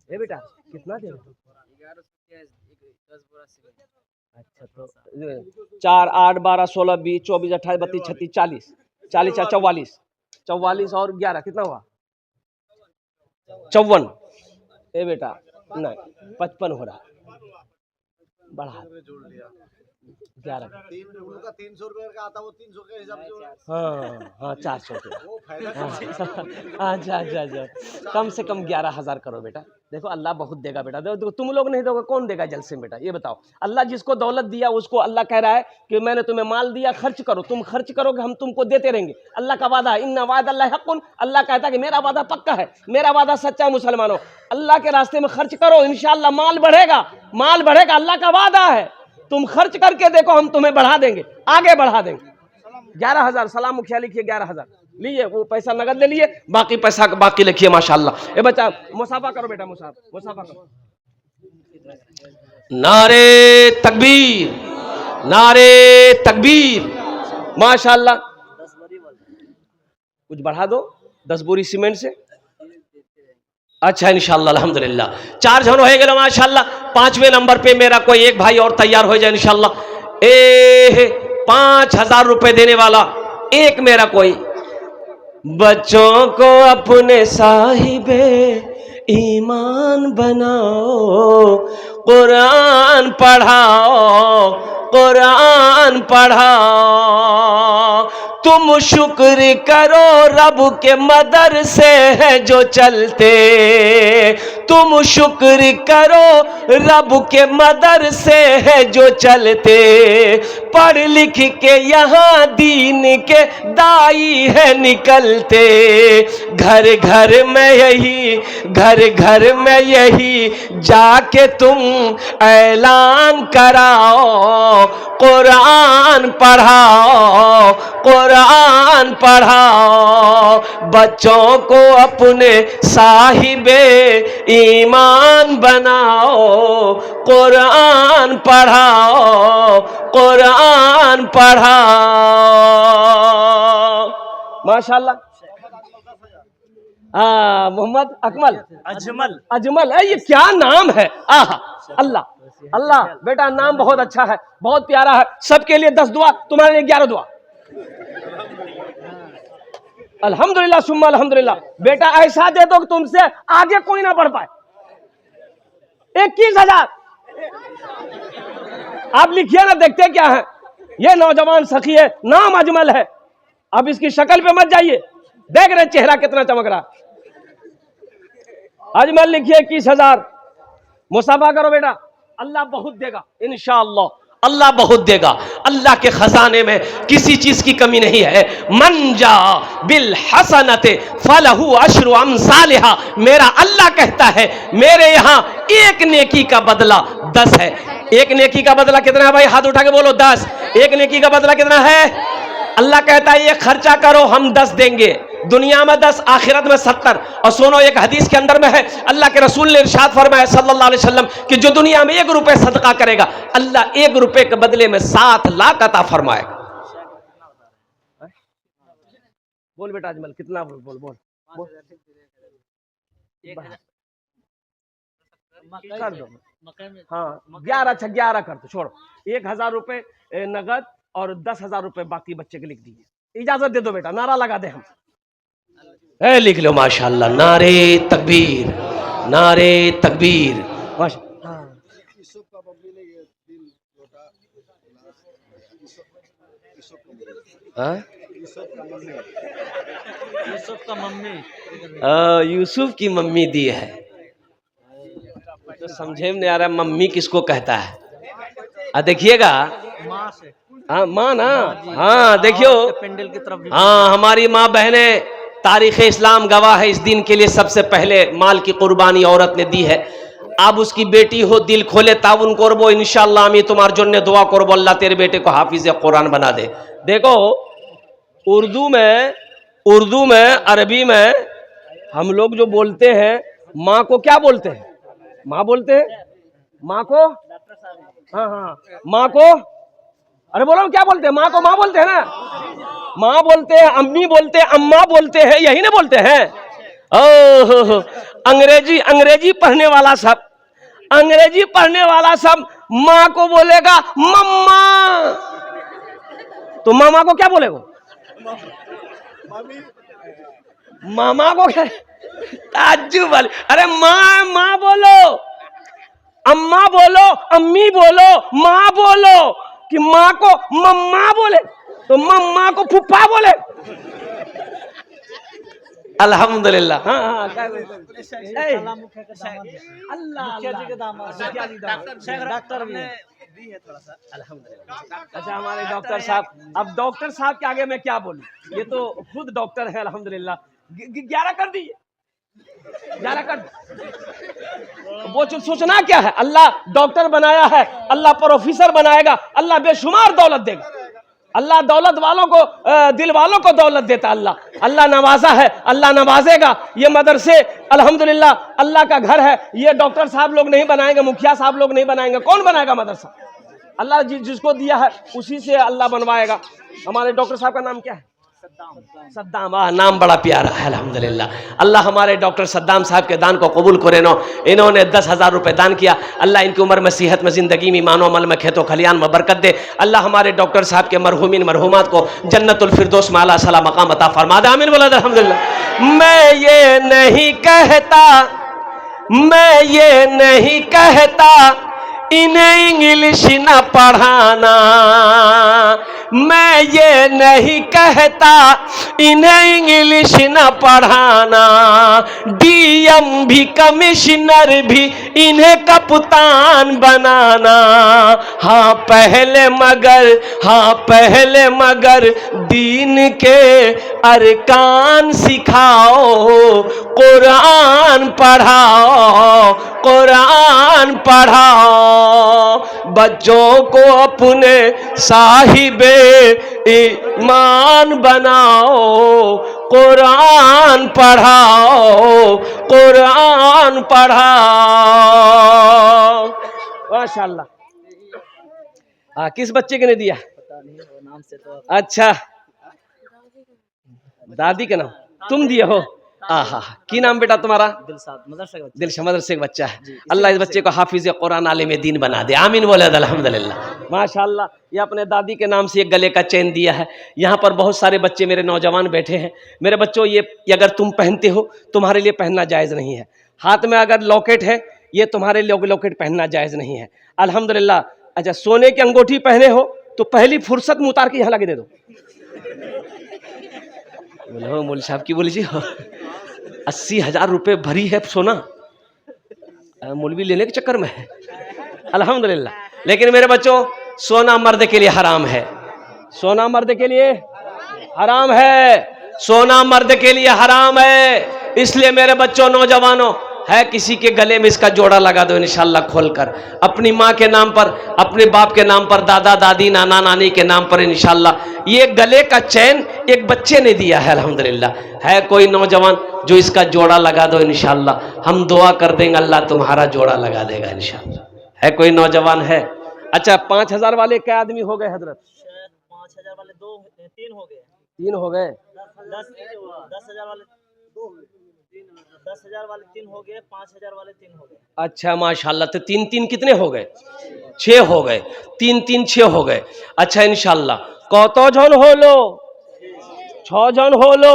ये बेटा कितना दे? अच्छा तो 4, 8, 12, 16, 20, 24, 28, 32, 36, 40, 40, 44, 44 और 11 कितना हुआ? 54। ए बेटा नहीं 55 हो रहा, बढ़ा 11 उनका 300 रुपए का आता, वो 300 के हिसाब से। हाँ 400 वो फायदा अच्छा अच्छा अच्छा, कम से कम 11,000 करो बेटा। देखो अल्लाह बहुत देगा बेटा। देखो तुम लोग नहीं दोगे कौन देगा जल से बेटा, ये बताओ। अल्लाह जिसको दौलत दिया उसको अल्लाह कह रहा है कि मैंने तुम्हें माल दिया, खर्च करो। तुम खर्च करोगे हम तुमको देते रहेंगे। अल्लाह का वादा है, इन्ना वादा हक़्क़ुन। अल्लाह कहता है कि मेरा वादा पक्का है, मेरा वादा सच्चा है। मुसलमानों, अल्लाह के रास्ते में खर्च करो, इंशाअल्लाह माल बढ़ेगा, माल बढ़ेगा। अल्लाह का वादा है, तुम खर्च करके देखो, हम तुम्हें बढ़ा देंगे, आगे बढ़ा देंगे। 11,000 सलाम मुखिया लिखिए, 11,000 लीजिए। वो पैसा नगद ले लिए, बाकी पैसा बाकी लिखिए। माशाअल्लाह। ए बच्चा मुसाफा करो बेटा, मुसाफा करो। नारे तकबीर, नारे तकबीर। माशाअल्लाह। कुछ बढ़ा दो 10 बोरी सीमेंट से। अच्छा इंशाअल्लाह अल्हम्दुलिल्लाह। 4 जन हो गए माशाअल्लाह। 5वें नंबर पे मेरा कोई एक भाई और तैयार हो जाए इंशाअल्लाह। 5,000 रुपए देने वाला एक मेरा कोई। बच्चों को अपने साहिबे ईमान बनाओ, कुरान पढ़ाओ, कुरान पढ़ाओ। तुम शुक्र करो रब के मदरसे है जो चलते, तुम शुक्र करो रब के मदरसे है जो चलते। पढ़ लिख के यहाँ दीन के दाई है निकलते। घर घर में यही, घर घर में यही जाके तुम ऐलान कराओ, कुरान पढ़ाओ, कुरान पढ़ाओ। बच्चों को अपने साहिबे ईमान बनाओ, कुरान पढ़ाओ, कुरान पढ़ाओ। माशाअल्लाह। मोहम्मद अकमल, अजमल, अजमल है, ये क्या नाम है। आहा अल्लाह अल्लाह। बेटा नाम बहुत अच्छा है, बहुत प्यारा है। सबके लिए 10 दुआ, तुम्हारे लिए 11 दुआ। अल्हम्दुलिल्लाह सुम्मा अल्हम्दुलिल्लाह। बेटा ऐसा दे दो कि तुमसे आगे कोई ना बढ़ पाए। 21,000 आप लिखिए ना, देखते क्या है। ये नौजवान सखी है, नाम अजमल है। अब इसकी शक्ल पे मत जाइए, देख रहे चेहरा कितना चमक रहा। अजमल लिखिए 21,000। मुसाफा करो बेटा, अल्लाह बहुत देगा इंशाअल्लाह, अल्लाह बहुत देगा। अल्लाह के खजाने में किसी चीज की कमी नहीं है। मन जा बिल हसनते फलहु अशरु अमसालिहा। मेरा अल्लाह कहता है मेरे यहाँ एक नेकी का बदला 10 है। एक नेकी का बदला कितना है भाई? हाथ उठा के बोलो 10। एक नेकी का बदला कितना है? अल्लाह कहता है ये खर्चा करो, हम 10 देंगे। दुनिया में 10, आखिरत में 70। और सुनो, एक हदीस के अंदर में है, अल्लाह के रसूल ने इरशाद फरमाया सल्लल्लाहु अलैहि वसल्लम कि जो दुनिया में 1 रुपए सदका करेगा, अल्लाह 1 रुपए के बदले में 7 लाख अता फरमाएगा। बोल बेटा अजमल कितना? बोल बोल बोल, बोल। कर दो। हाँ 11, अच्छा 11 कर दो, छोड़ो। 1,000 रुपए नगद और 10,000 रुपए बाकी बच्चे के लिख दीजिए। इजाजत दे दो बेटा, नारा लगा दे हम। लिख लो माशाअल्लाह। नारे तकबीर, नारे तकबीर। यूसुफ की मम्मी दी है। तो समझे में नहीं आ रहा मम्मी किसको कहता है। देखिएगा, हाँ माँ ना, हाँ देखियो, पेंडल की तरफ। हाँ हमारी माँ बहने, तारीख इस्लाम गवाह है, इस दिन के लिए सबसे पहले माल की कुर्बानी औरत ने दी है। अब उसकी बेटी हो, दिल खोले ताउन करबो इंशाअल्लाह। আমি তোমার জন্য दुआ करबो, अल्लाह तेरे बेटे को हाफिज कुरान बना दे। देखो उर्दू में अरबी में हम लोग जो बोलते हैं, माँ को क्या बोलते हैं? माँ बोलते हैं। माँ को, हाँ हाँ माँ को, अरे बोलो क्या बोलते हैं? माँ को माँ बोलते हैं ना। माँ बोलते हैं, अम्मी बोलते हैं, अम्मा बोलते हैं, यही ना बोलते हैं। ओह अंग्रेजी पढ़ने वाला सब, अंग्रेजी पढ़ने वाला सब माँ को बोलेगा मम्मा, तो मामा को क्या बोलेगा? मामा को क्या? ताज्जुब वाले। अरे माँ बोलो, अम्मा बोलो, अम्मी बोलो, माँ बोलो, कि माँ को मम्मा बोले तो मम्मा को फुप्पा बोले। अल्हम्दुलिल्लाह। हाँ हाँ डॉक्टर भी अल्हम्दुलिल्लाह। अच्छा हमारे डॉक्टर साहब, अब डॉक्टर साहब के आगे मैं क्या बोलूं, ये तो खुद डॉक्टर है अल्हम्दुलिल्लाह। 11 कर दिए, 11 कर। वो सोचना क्या है, अल्लाह डॉक्टर बनाया है, अल्लाह प्रोफेसर बनाएगा, अल्लाह बेशुमार दौलत देगा। अल्लाह दौलत वालों को, दिल वालों को दौलत देता अल्लाह नवाजा है, अल्लाह नवाजेगा। ये मदरसे अल्हम्दुलिल्लाह अल्लाह का घर है, ये डॉक्टर साहब लोग नहीं बनाएंगे, मुखिया साहब लोग नहीं बनाएंगे, कौन बनाएगा मदरसा? अल्लाह जिसको दिया है उसी से अल्लाह बनवाएगा। हमारे डॉक्टर साहब का नाम क्या है? सद्दाम। नाम बड़ा प्यारा है अल्हम्दुलिल्लाह। अल्लाह हमारे डॉक्टर सद्दाम साहब के दान को कबूल करे नो। इन्होंने 10,000 रुपए दान किया। अल्लाह इनकी उम्र में, सेहत में, जिंदगी में, ईमान अमल में, खेतों खलियान में बरकत दे। अल्लाह हमारे डॉक्टर साहब के मरहूमिन मरहूमात को जन्नतुल फिरदौस में आला सला मकाम अता फरमा दे। आमीन बोला अल्हम्दुलिल्लाह। मैं ये नहीं कहता इन्हें इंग्लिश न पढ़ाना, मैं ये नहीं कहता इन्हें इंग्लिश न पढ़ाना, डीएम भी कमिश्नर भी इन्हें कप्तान बनाना। हाँ पहले मगर दीन के अरकान सिखाओ, कुरान पढ़ाओ, बच्चों को अपने साहिबे ईमान बनाओ, कुरान पढ़ाओ। माशाअल्लाह। किस बच्चे के ने दिया? नाम से तो अच्छा, दादी के नाम तुम दिए हो? आहा, की नाम बेटा तुम्हारा? दिलशाद मदरसे का बच्चा है। अल्लाह इस बच्चे को हाफिज कुरान आलिम दीन बना दे। आमीन बोले अल्हम्दुलिल्लाह। माशाअल्लाह। ये अपने दादी के नाम से एक गले का चेन दिया है। यहाँ पर बहुत सारे बच्चे मेरे नौजवान बैठे हैं। मेरे बच्चों, ये अगर तुम पहनते हो तुम्हारे लिए पहनना जायज़ नहीं है। हाथ में अगर लॉकेट है, ये तुम्हारे लिए लॉकेट पहनना जायज़ नहीं है अल्हम्दुलिल्लाह। अच्छा, सोने की अंगूठी पहने हो तो पहली फुर्सत में उतार के यहाँ लगे दे दो। बोलो मौलवी साहब की बोली जी, 80,000 रुपये भरी है सोना, मौलवी लेने के चक्कर में है अल्हम्दुलिल्लाह। लेकिन मेरे बच्चों, सोना मर्द के लिए हराम है, सोना मर्द के लिए हराम है, सोना मर्द के लिए हराम है। इसलिए मेरे बच्चों, नौजवानों, है किसी के गले में इसका जोड़ा लगा दो इंशाल्लाह खोलकर, अपनी माँ के नाम पर, अपने बाप के नाम पर, दादा दादी नाना नानी के नाम पर इंशाल्लाह। ये गले का चैन एक बच्चे ने दिया है अल्हम्दुलिल्लाह। है कोई नौजवान जो इसका जोड़ा लगा दो इंशाल्लाह, हम दुआ कर देंगे अल्लाह तुम्हारा जोड़ा लगा देगा इंशाल्लाह। है कोई नौजवान है? अच्छा, 5,000 वाले क्या आदमी हो गए हजरत? 5,000 वाले 3 हो गए। 3 हो गए। 10,000 वाले 10,000 वाले 3 हो गए, 5,000 वाले 3 हो गए। अच्छा माशाल्लाह। तो 3 कितने हो गए? 6 हो गए। 3 6 हो गए। अच्छा इंशाल्लाह कत जन हो लो? 6 जन हो लो।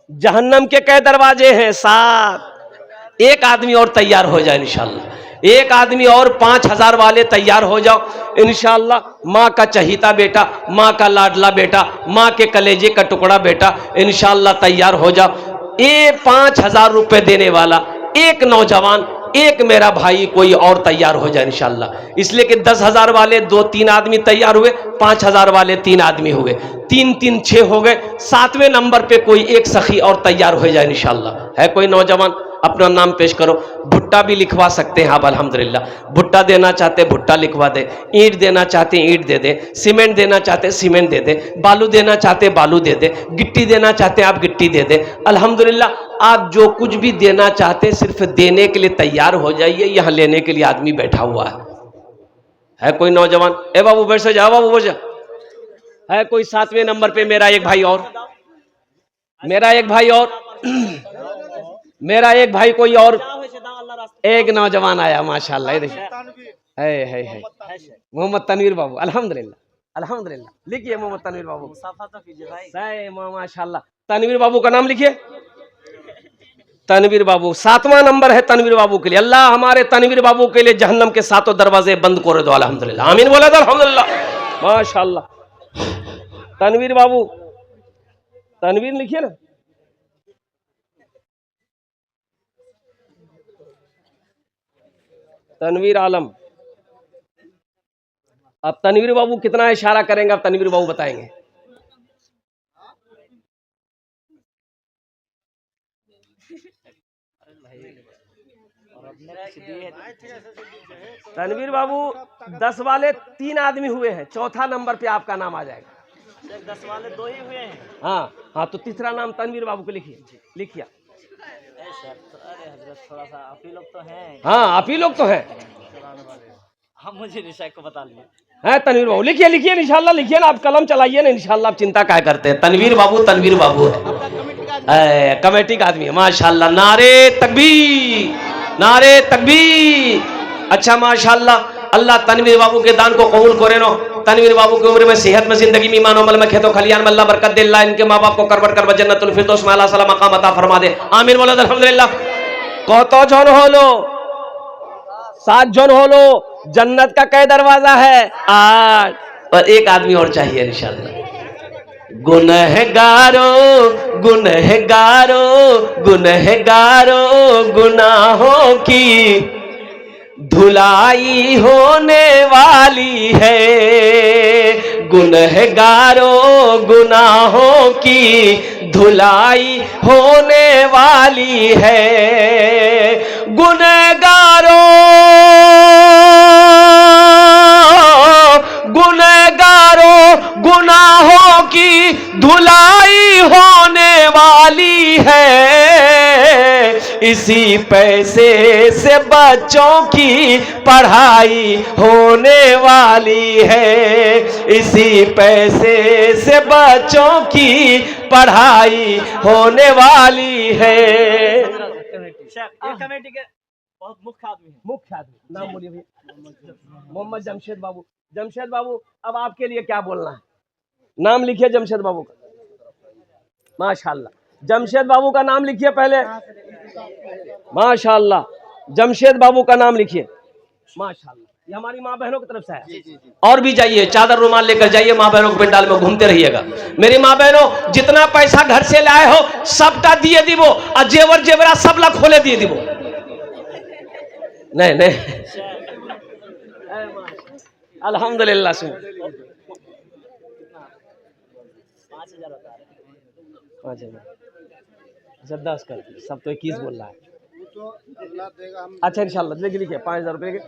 जहन्नम के कै दरवाजे हैं? 7। एक आदमी और तैयार हो जाए इंशाल्लाह, एक आदमी और 5,000 वाले तैयार हो जाओ इंशाल्लाह। माँ का चहीता बेटा, माँ का लाडला बेटा, माँ के कलेजे का टुकड़ा बेटा इंशाल्लाह तैयार हो जाओ। ये 5,000 रुपए देने वाला एक नौजवान, एक मेरा भाई कोई और तैयार हो जाए इंशाल्लाह। इसलिए कि 10,000 वाले 2-3 आदमी तैयार हुए, 5,000 वाले 3 आदमी हुए, 3 6 हो गए। 7वें नंबर पे कोई एक सखी और तैयार हो जाए इंशाल्लाह। है कोई नौजवान? अपना नाम पेश करो। भुट्टा भी लिखवा सकते हैं आप अल्हम्दुलिल्लाह। भुट्टा देना चाहते भुट्टा लिखवा दे, ईंट देना चाहते ईंट दे दे, सीमेंट देना चाहते सीमेंट दे दे, बालू देना चाहते बालू दे दे, गिट्टी देना चाहते आप गिट्टी दे दे अल्हम्दुलिल्लाह। आप जो कुछ भी देना चाहते सिर्फ देने के लिए तैयार हो जाइए, यहाँ लेने के लिए आदमी बैठा हुआ है कोई नौजवान? ए बाबू बैठ से जाओ, बाबू बैठ जा। है कोई? 7वें नंबर पे मेरा एक भाई और, मेरा एक भाई और, मेरा एक भाई कोई और, एक नौजवान आया माशाल्लाह। है मोहम्मद तनवीर बाबू अल्हम्दुलिल्लाह अल्हम्दुलिल्लाह। लिखिए मोहम्मद तनवीर बाबू, माशाल्लाह। तनवीर बाबू का नाम लिखिए, तनवीर बाबू। 7वां नंबर है तनवीर बाबू के लिए। अल्लाह हमारे तनवीर बाबू के लिए जहन्नम के 7 दरवाजे बंद कर दो अल्हम्दुलिल्लाह। आमीन बोला था अल्हम्दुलिल्लाह। माशाल्लाह। तनवीर बाबू, तनवीर लिखिए ना। तनवीर आलम। अब तनवीर बाबू कितना इशारा करेंगे, अब तनवीर बाबू बताएंगे। तनवीर बाबू 10 वाले 3 आदमी हुए हैं, चौथा नंबर पे आपका नाम आ जाएगा। 10 वाले 2 ही हुए हैं। हाँ हाँ, तो तीसरा नाम तनवीर बाबू को लिखिए, लिखिए। अरे हजरत थोड़ा सा आप ही लोग तो हैं। हाँ आप ही लोग तो हैं। हम मुझे निशाक को बता लिए है तनवीर बाबू, लिखिए लिखिए इंशाल्लाह, लिखिए ना, आप कलम चलाइए ना इंशाल्लाह। आप चिंता क्या करते हैं, तनवीर बाबू है, कमेटी का आदमी है माशाल्लाह। नारे तकबीर, नारे तकबीर। अच्छा माशाल्लाह, अल्लाह तनवीर बाबू के दान को कबूल करे नो। तनवीर बाबू की उम्र में, सेहत में, जिंदगी में, ईमान अमल में, खेतों खलियान में अल्लाह बरकत दे। अल्लाह इनके माँ बाप को करबट कर जन्नतुल फिरदौस में अल्लाह सलाम मकाम अता फरमा दे। आमीन बोलो अल्हम्दुलिल्लाह। कत जन होलो, 7 जन होलो, जन्नत का कई दरवाजा है? 8। और एक आदमी और चाहिए इंशाल्लाह। गुनहगारो गुनहगारो गुनहगारो, गुनाहों की धुलाई होने वाली है। गुनहगारो गुनाहों की धुलाई होने वाली है। गुनहगारो गुनहगारो गुनाहों की धुलाई होने वाली है। इसी पैसे से बच्चों की पढ़ाई होने वाली है। इसी पैसे से बच्चों की पढ़ाई होने वाली है। कमेटी के बहुत मुख्य आदमी है। मुख्य आदमी नाम बोलिए भैया। मोहम्मद जमशेद बाबू। जमशेद बाबू, अब आपके लिए क्या बोलना है? नाम लिखिए जमशेद बाबू का। माशाल्लाह, जमशेद बाबू का नाम लिखिए पहले। माशाल्लाह, जमशेद बाबू का नाम लिखिए। माशाल्लाह, ये हमारी माँ बहनों की तरफ से है। और भी जाइए, चादर रुमाल लेकर जाइए, माँ बहनों के पंडाल में घूमते रहिएगा। मेरी माँ बहनों, जितना पैसा घर से लाए हो सबटा दिए दिवो, और जेवर जेवरा सब ला खोले दिए दिवो। नहीं नहीं, अल्हम्दुलिल्लाह। सुन 5000 बता रहे हैं। 5000, अच्छा 10 कर, सब तो 21 बोल रहा है। अच्छा इंशाल्लाह लिखिए 5000 रुपये के।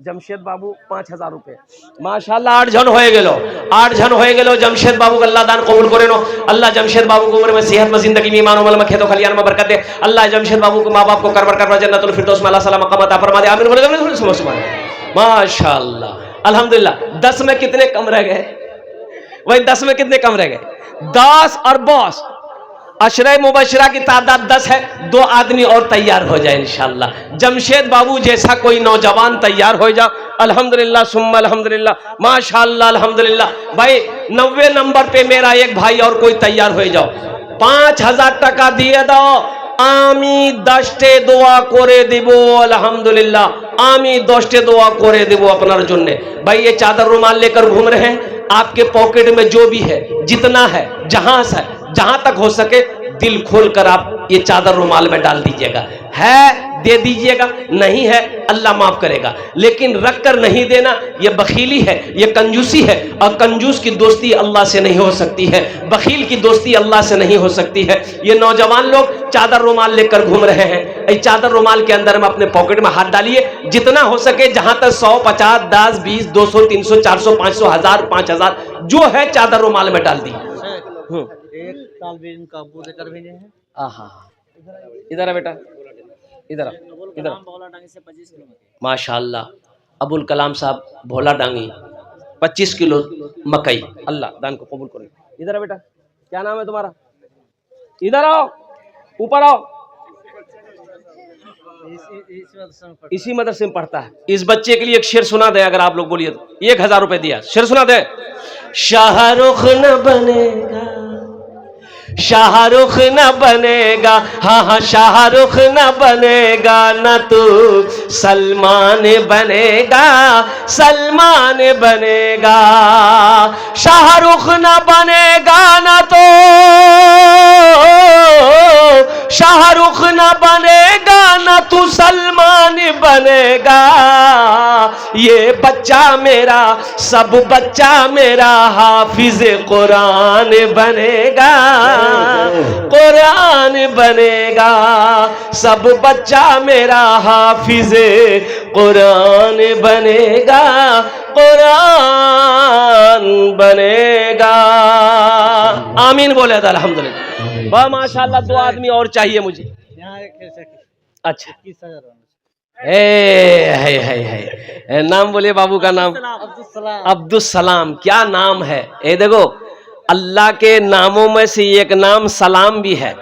जमशेद बाबू 5000 रुपये। माशाल्लाह, 8 जन होए गेलो, 8 जन होए गेलो। जमशेद बाबू का अल्लाह दान कबूल करे नो। अल्लाह जमशेद बाबू को उम्र में, सेहत में, जिंदगी में, ईमान अमल में, खेतों खलियान में बरकत दे। अल्लाह जमशेद बाबू को माँ बाप को करबर कर जन्नतुल फिरदौस में अल्लाह सलाम मकाम अता फरमा दे। आमीन बोले माशाल्लाह अल्हम्दुलिल्लाह। 10 में कितने कम रह गए? वही 10 में कितने कम रह गए? 10 और बॉस अशरे मुबशरा की तादाद 10 है। 2 आदमी और तैयार हो जाए इंशाल्लाह। जमशेद बाबू जैसा कोई नौजवान तैयार हो जाओ। अल्हम्दुलिल्लाह सुम्मा अल्हम्दुलिल्लाह, माशाल्लाह अल्हम्दुलिल्लाह। भाई 90 नंबर पे मेरा एक भाई और कोई तैयार हो जाओ। 5000 টাকা দিয়ে দাও, আমি 10টে দোয়া করে দিব। अल्हम्दुलिल्लाह, আমি 10টে দোয়া করে দেব আপনার জন্য। भाई ये चादर रुमाल लेकर घूम रहे हैं, आपके पॉकेट में जो भी है, जितना है, जहां तक हो सके दिल खोलकर आप ये चादर रुमाल में डाल दीजिएगा। है दे दीजिएगा, नहीं है अल्लाह माफ करेगा, लेकिन रख कर नहीं देना ये बखीली है, ये कंजूसी है। और कंजूस की दोस्ती अल्लाह से नहीं हो सकती है, बखील की दोस्ती अल्लाह से नहीं हो सकती है। ये नौजवान लोग चादर रुमाल लेकर घूम रहे हैं, इस चादर रुमाल के अंदर में अपने पॉकेट में हाथ डालिए, जितना हो सके, जहां तक 100, 50, 10, 20, 200, 300, 400, 500, 1000, 5000 जो है चादर रुमाल में डाल दी। एक तालबीन का अबू जिक्र भेजे हैं। आहा, इधर है बेटा, इधर इधर। भोला डांगी से 25 किलोमीटर। माशाल्लाह, अबुल कलाम साहब भोला डांगी 25 किलो मकई। अल्लाह दान को कबूल करे। इधर है बेटा, क्या नाम है तुम्हारा? इधर आओ, ऊपर आओ। इसी मदरसे में पढ़ता है। इस बच्चे के लिए एक शेर सुना दे, अगर आप लोग बोलिए तो। 1000 रुपए दिया, शेर सुना दे। शाहरुख न बनेगा शाहरुख न बनेगा, हाँ हाँ शाहरुख न बनेगा, न तू सलमान बनेगा, सलमान बनेगा। शाहरुख न बनेगा न तो शाहरुख न बनेगा, न तू सलमान बनेगा। ये बच्चा मेरा, सब बच्चा मेरा हाफिज कुरान बनेगा, कुरान बनेगा। सब बच्चा मेरा हाफिज कुरान बनेगा, कुरान बनेगा। आमीन बोले तो अल्हम्दुलिल्लाह। वाह माशाल्लाह, 2 आदमी और चाहिए मुझे। यहाँ एक अच्छा 21,000 है नाम बोलिए बाबू का नाम। अब्दुल सलाम। क्या नाम है। ये देखो, अल्लाह के नामों में से एक नाम सलाम भी है,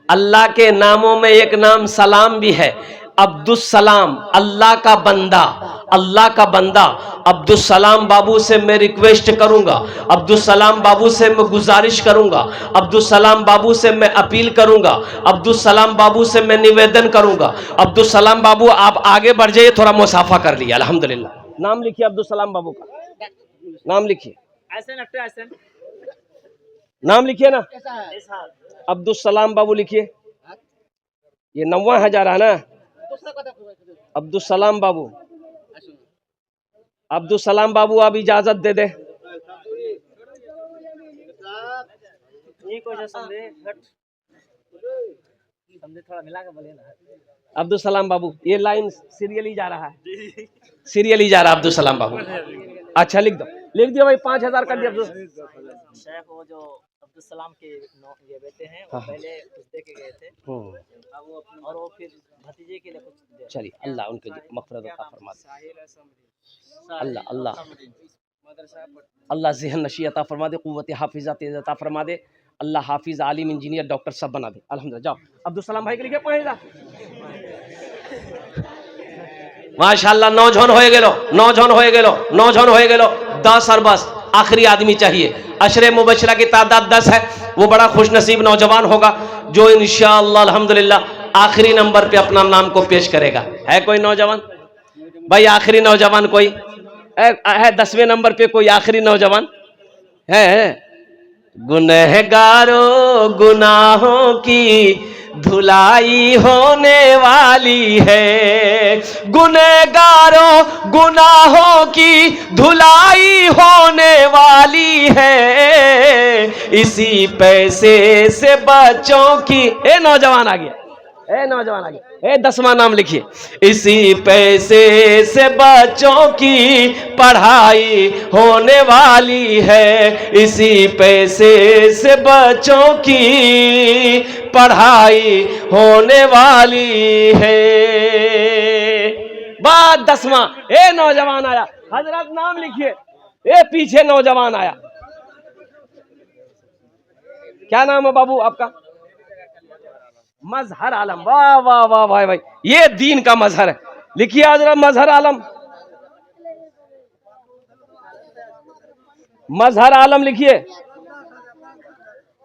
अल्लाह के नामों में एक नाम सलाम भी है। अब्दुल सलाम, अल्लाह का बंदा, अल्लाह का बंदा। अब्दुल सलाम बाबू से मैं रिक्वेस्ट करूंगा, अब्दुल सलाम बाबू से मैं गुजारिश करूंगा, अब्दुल सलाम बाबू से मैं अपील करूंगा, अब्दुल सलाम बाबू से मैं निवेदन करूंगा। अब्दुल सलाम बाबू आप आगे बढ़ जाइए, थोड़ा मुसाफा कर लिया अल्हम्दुलिल्लाह। नाम लिखिए अब्दुल सलाम बाबू का, नाम लिखिए, नाम लिखिए ना, अब्दुल सलाम बाबू लिखिए। ये 90,000 है ना। अब्दुल सलाम बाबू, अब्दुल सलाम बाबू आप इजाजत दे दे। अब्दुल सलाम बाबू, ये लाइन सीरियली जा रहा है, सीरियली जा रहा है अब्दुल सलाम बाबू। अच्छा लिख दो, लिख दिया भाई, 5,000 कर दिया अब्दुल। शेख वो जो अब्दुल सलाम के ये बेटे हैं, वो पहले कुछ दे के गए थे, और वो फिर भतीजे के लिए कुछ। चलिए, अल्लाह उनके मग़फ़िरत अता फरमा दे, अल्लाह अल्लाह अल्लाह ज़हन नशी अता फरमा दे, क़ुव्वत हाफ़िज़ा तेज़ अता फरमा दे, अल्लाह हाफिज़, आलिम, इंजीनियर, डॉक्टर सब बना दे अल्हम्दुलिल्लाह। जाओ अब्दुल सलाम भाई के लिए 5,000। माशाअल्लाह, नौजवान हो गेलो, नौजवान हो गेलो, नौजवान हो गेलो। 10 और बस आखिरी आदमी चाहिए। अशरे मुबशरा की तादाद 10 है। वो बड़ा खुश नसीब नौजवान होगा जो इंशाअल्लाह अल्हम्दुलिल्लाह आखिरी नंबर पे अपना नाम को पेश करेगा। है कोई नौजवान भाई, आखिरी नौजवान कोई है? 10वें नंबर पे कोई आखिरी नौजवान है? गुनहगारों गुनाहों की धुलाई होने वाली है, गुनहगारों गुनाहों की धुलाई होने वाली है, इसी पैसे से बच्चों की। ए नौजवान आ गया, ए नौजवान आ गया, ए 10वां नाम लिखिए। इसी पैसे से बच्चों की पढ़ाई होने वाली है, इसी पैसे से बच्चों की पढ़ाई होने वाली है। बात 10वां, ए नौजवान आया, हजरत नाम लिखिए। ए पीछे नौजवान आया, क्या नाम है बाबू आपका? मजहर आलम। वाह वाह वाह भाई भाई, ये दीन का मजहर है। लिखिए हजरत मजहर आलम, मजहर आलम लिखिए।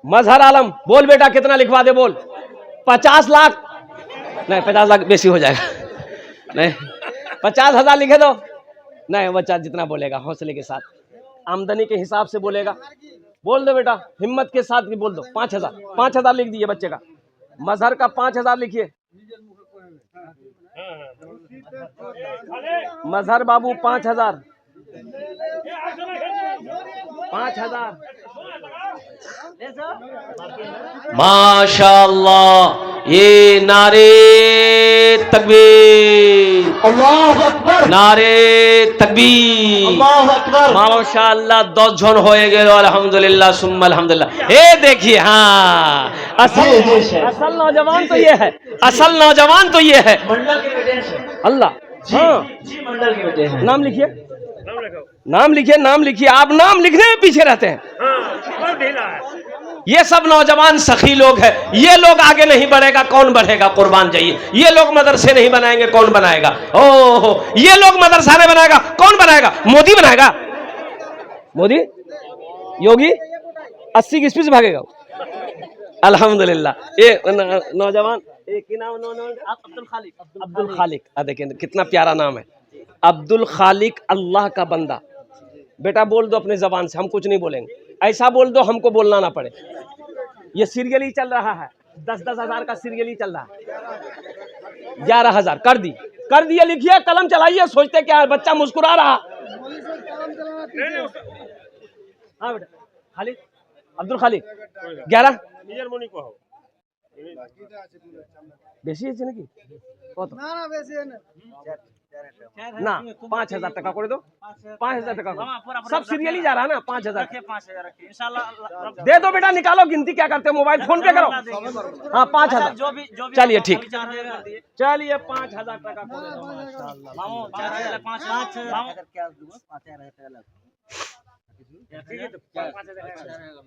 मजहर आलम, बोल बेटा कितना लिखवा दे, बोल। 50 लाख नहीं, 50 लाख बेसी हो जाएगा। नहीं, 50,000 लिखे दो। नहीं, बच्चा जितना बोलेगा हौसले के साथ, आमदनी के हिसाब से बोलेगा। बोल दो बेटा, हिम्मत के साथ भी बोल दो। 5,000, 5,000 लिख दिए बच्चे का। मजहर का 5,000 लिखिए। मजहर बाबू 5,000, 5,000। माशाअल्लाह, ये नारे तकबीर, अल्लाहु अकबर, नारे तकबीर, अल्लाहु अकबर। माशाअल्लाह 10 जन हो गए अल्हम्दुलिल्लाह सुम्मा अल्हम्दुलिल्लाह। ये देखिए, हाँ असल नौजवान तो ये है, असल नौजवान तो ये है। मंडल के बेटे हैं अल्लाह। हाँ जी, मंडल के बेटे हैं। नाम लिखिए, नाम लिखिए, नाम लिखिए। आप नाम लिखने में पीछे रहते हैं। ये सब नौजवान सखी लोग हैं। ये लोग आगे नहीं बढ़ेगा, कौन बढ़ेगा? कुर्बान जाइए। ये लोग मदरसे नहीं बनाएंगे, कौन बनाएगा? ओहो, ये लोग मदरसा नहीं बनाएगा, कौन बनाएगा? मोदी बनाएगा। मोदी, योगी 80 की स्पीड से भागेगा। अल्हम्दुलिल्लाह। ये नौजवान की नाम अब्दुल खालिक। अब्दुल खालिक। देखिए कितना प्यारा नाम है, अब्दुल खालिक, अल्लाह का बंदा। बेटा बोल दो अपने जबान से, हम कुछ नहीं बोलेंगे, ऐसा बोल दो हमको बोलना ना पड़े। ये सीरियल ही चल रहा है, 10-10 हजार का सीरियल ही चल रहा है। 11,000 कर दिए, लिखिए, कलम चलाइए। सोचते क्या है, बच्चा मुस्कुरा रहा। हाँ बेटा, खालिक, अब्दुल खालिक 11 বেশি হয়েছে নাকি? কত না 5,000 টাকা করে दो, 5,000 টাকা सब सीरियल ही जा रहा है ना। 5,000 इंशाल्लाह दे दो बेटा, निकालो, गिनती क्या करते हो, मोबाइल फोन पे करो। हाँ 5,000, जो भी चलिए ठीक, कर दिए। चलिए 5,000 टाका করে दो। मामू 4,000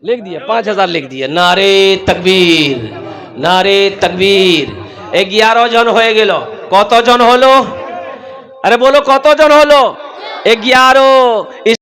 लिख दिए, 5,000 लिख दिए। नारे तकबीर, नारे तकबीर। 11 জন হয়ে গেল। কত জন হলো? আরে বলো কত জন হলো? 11।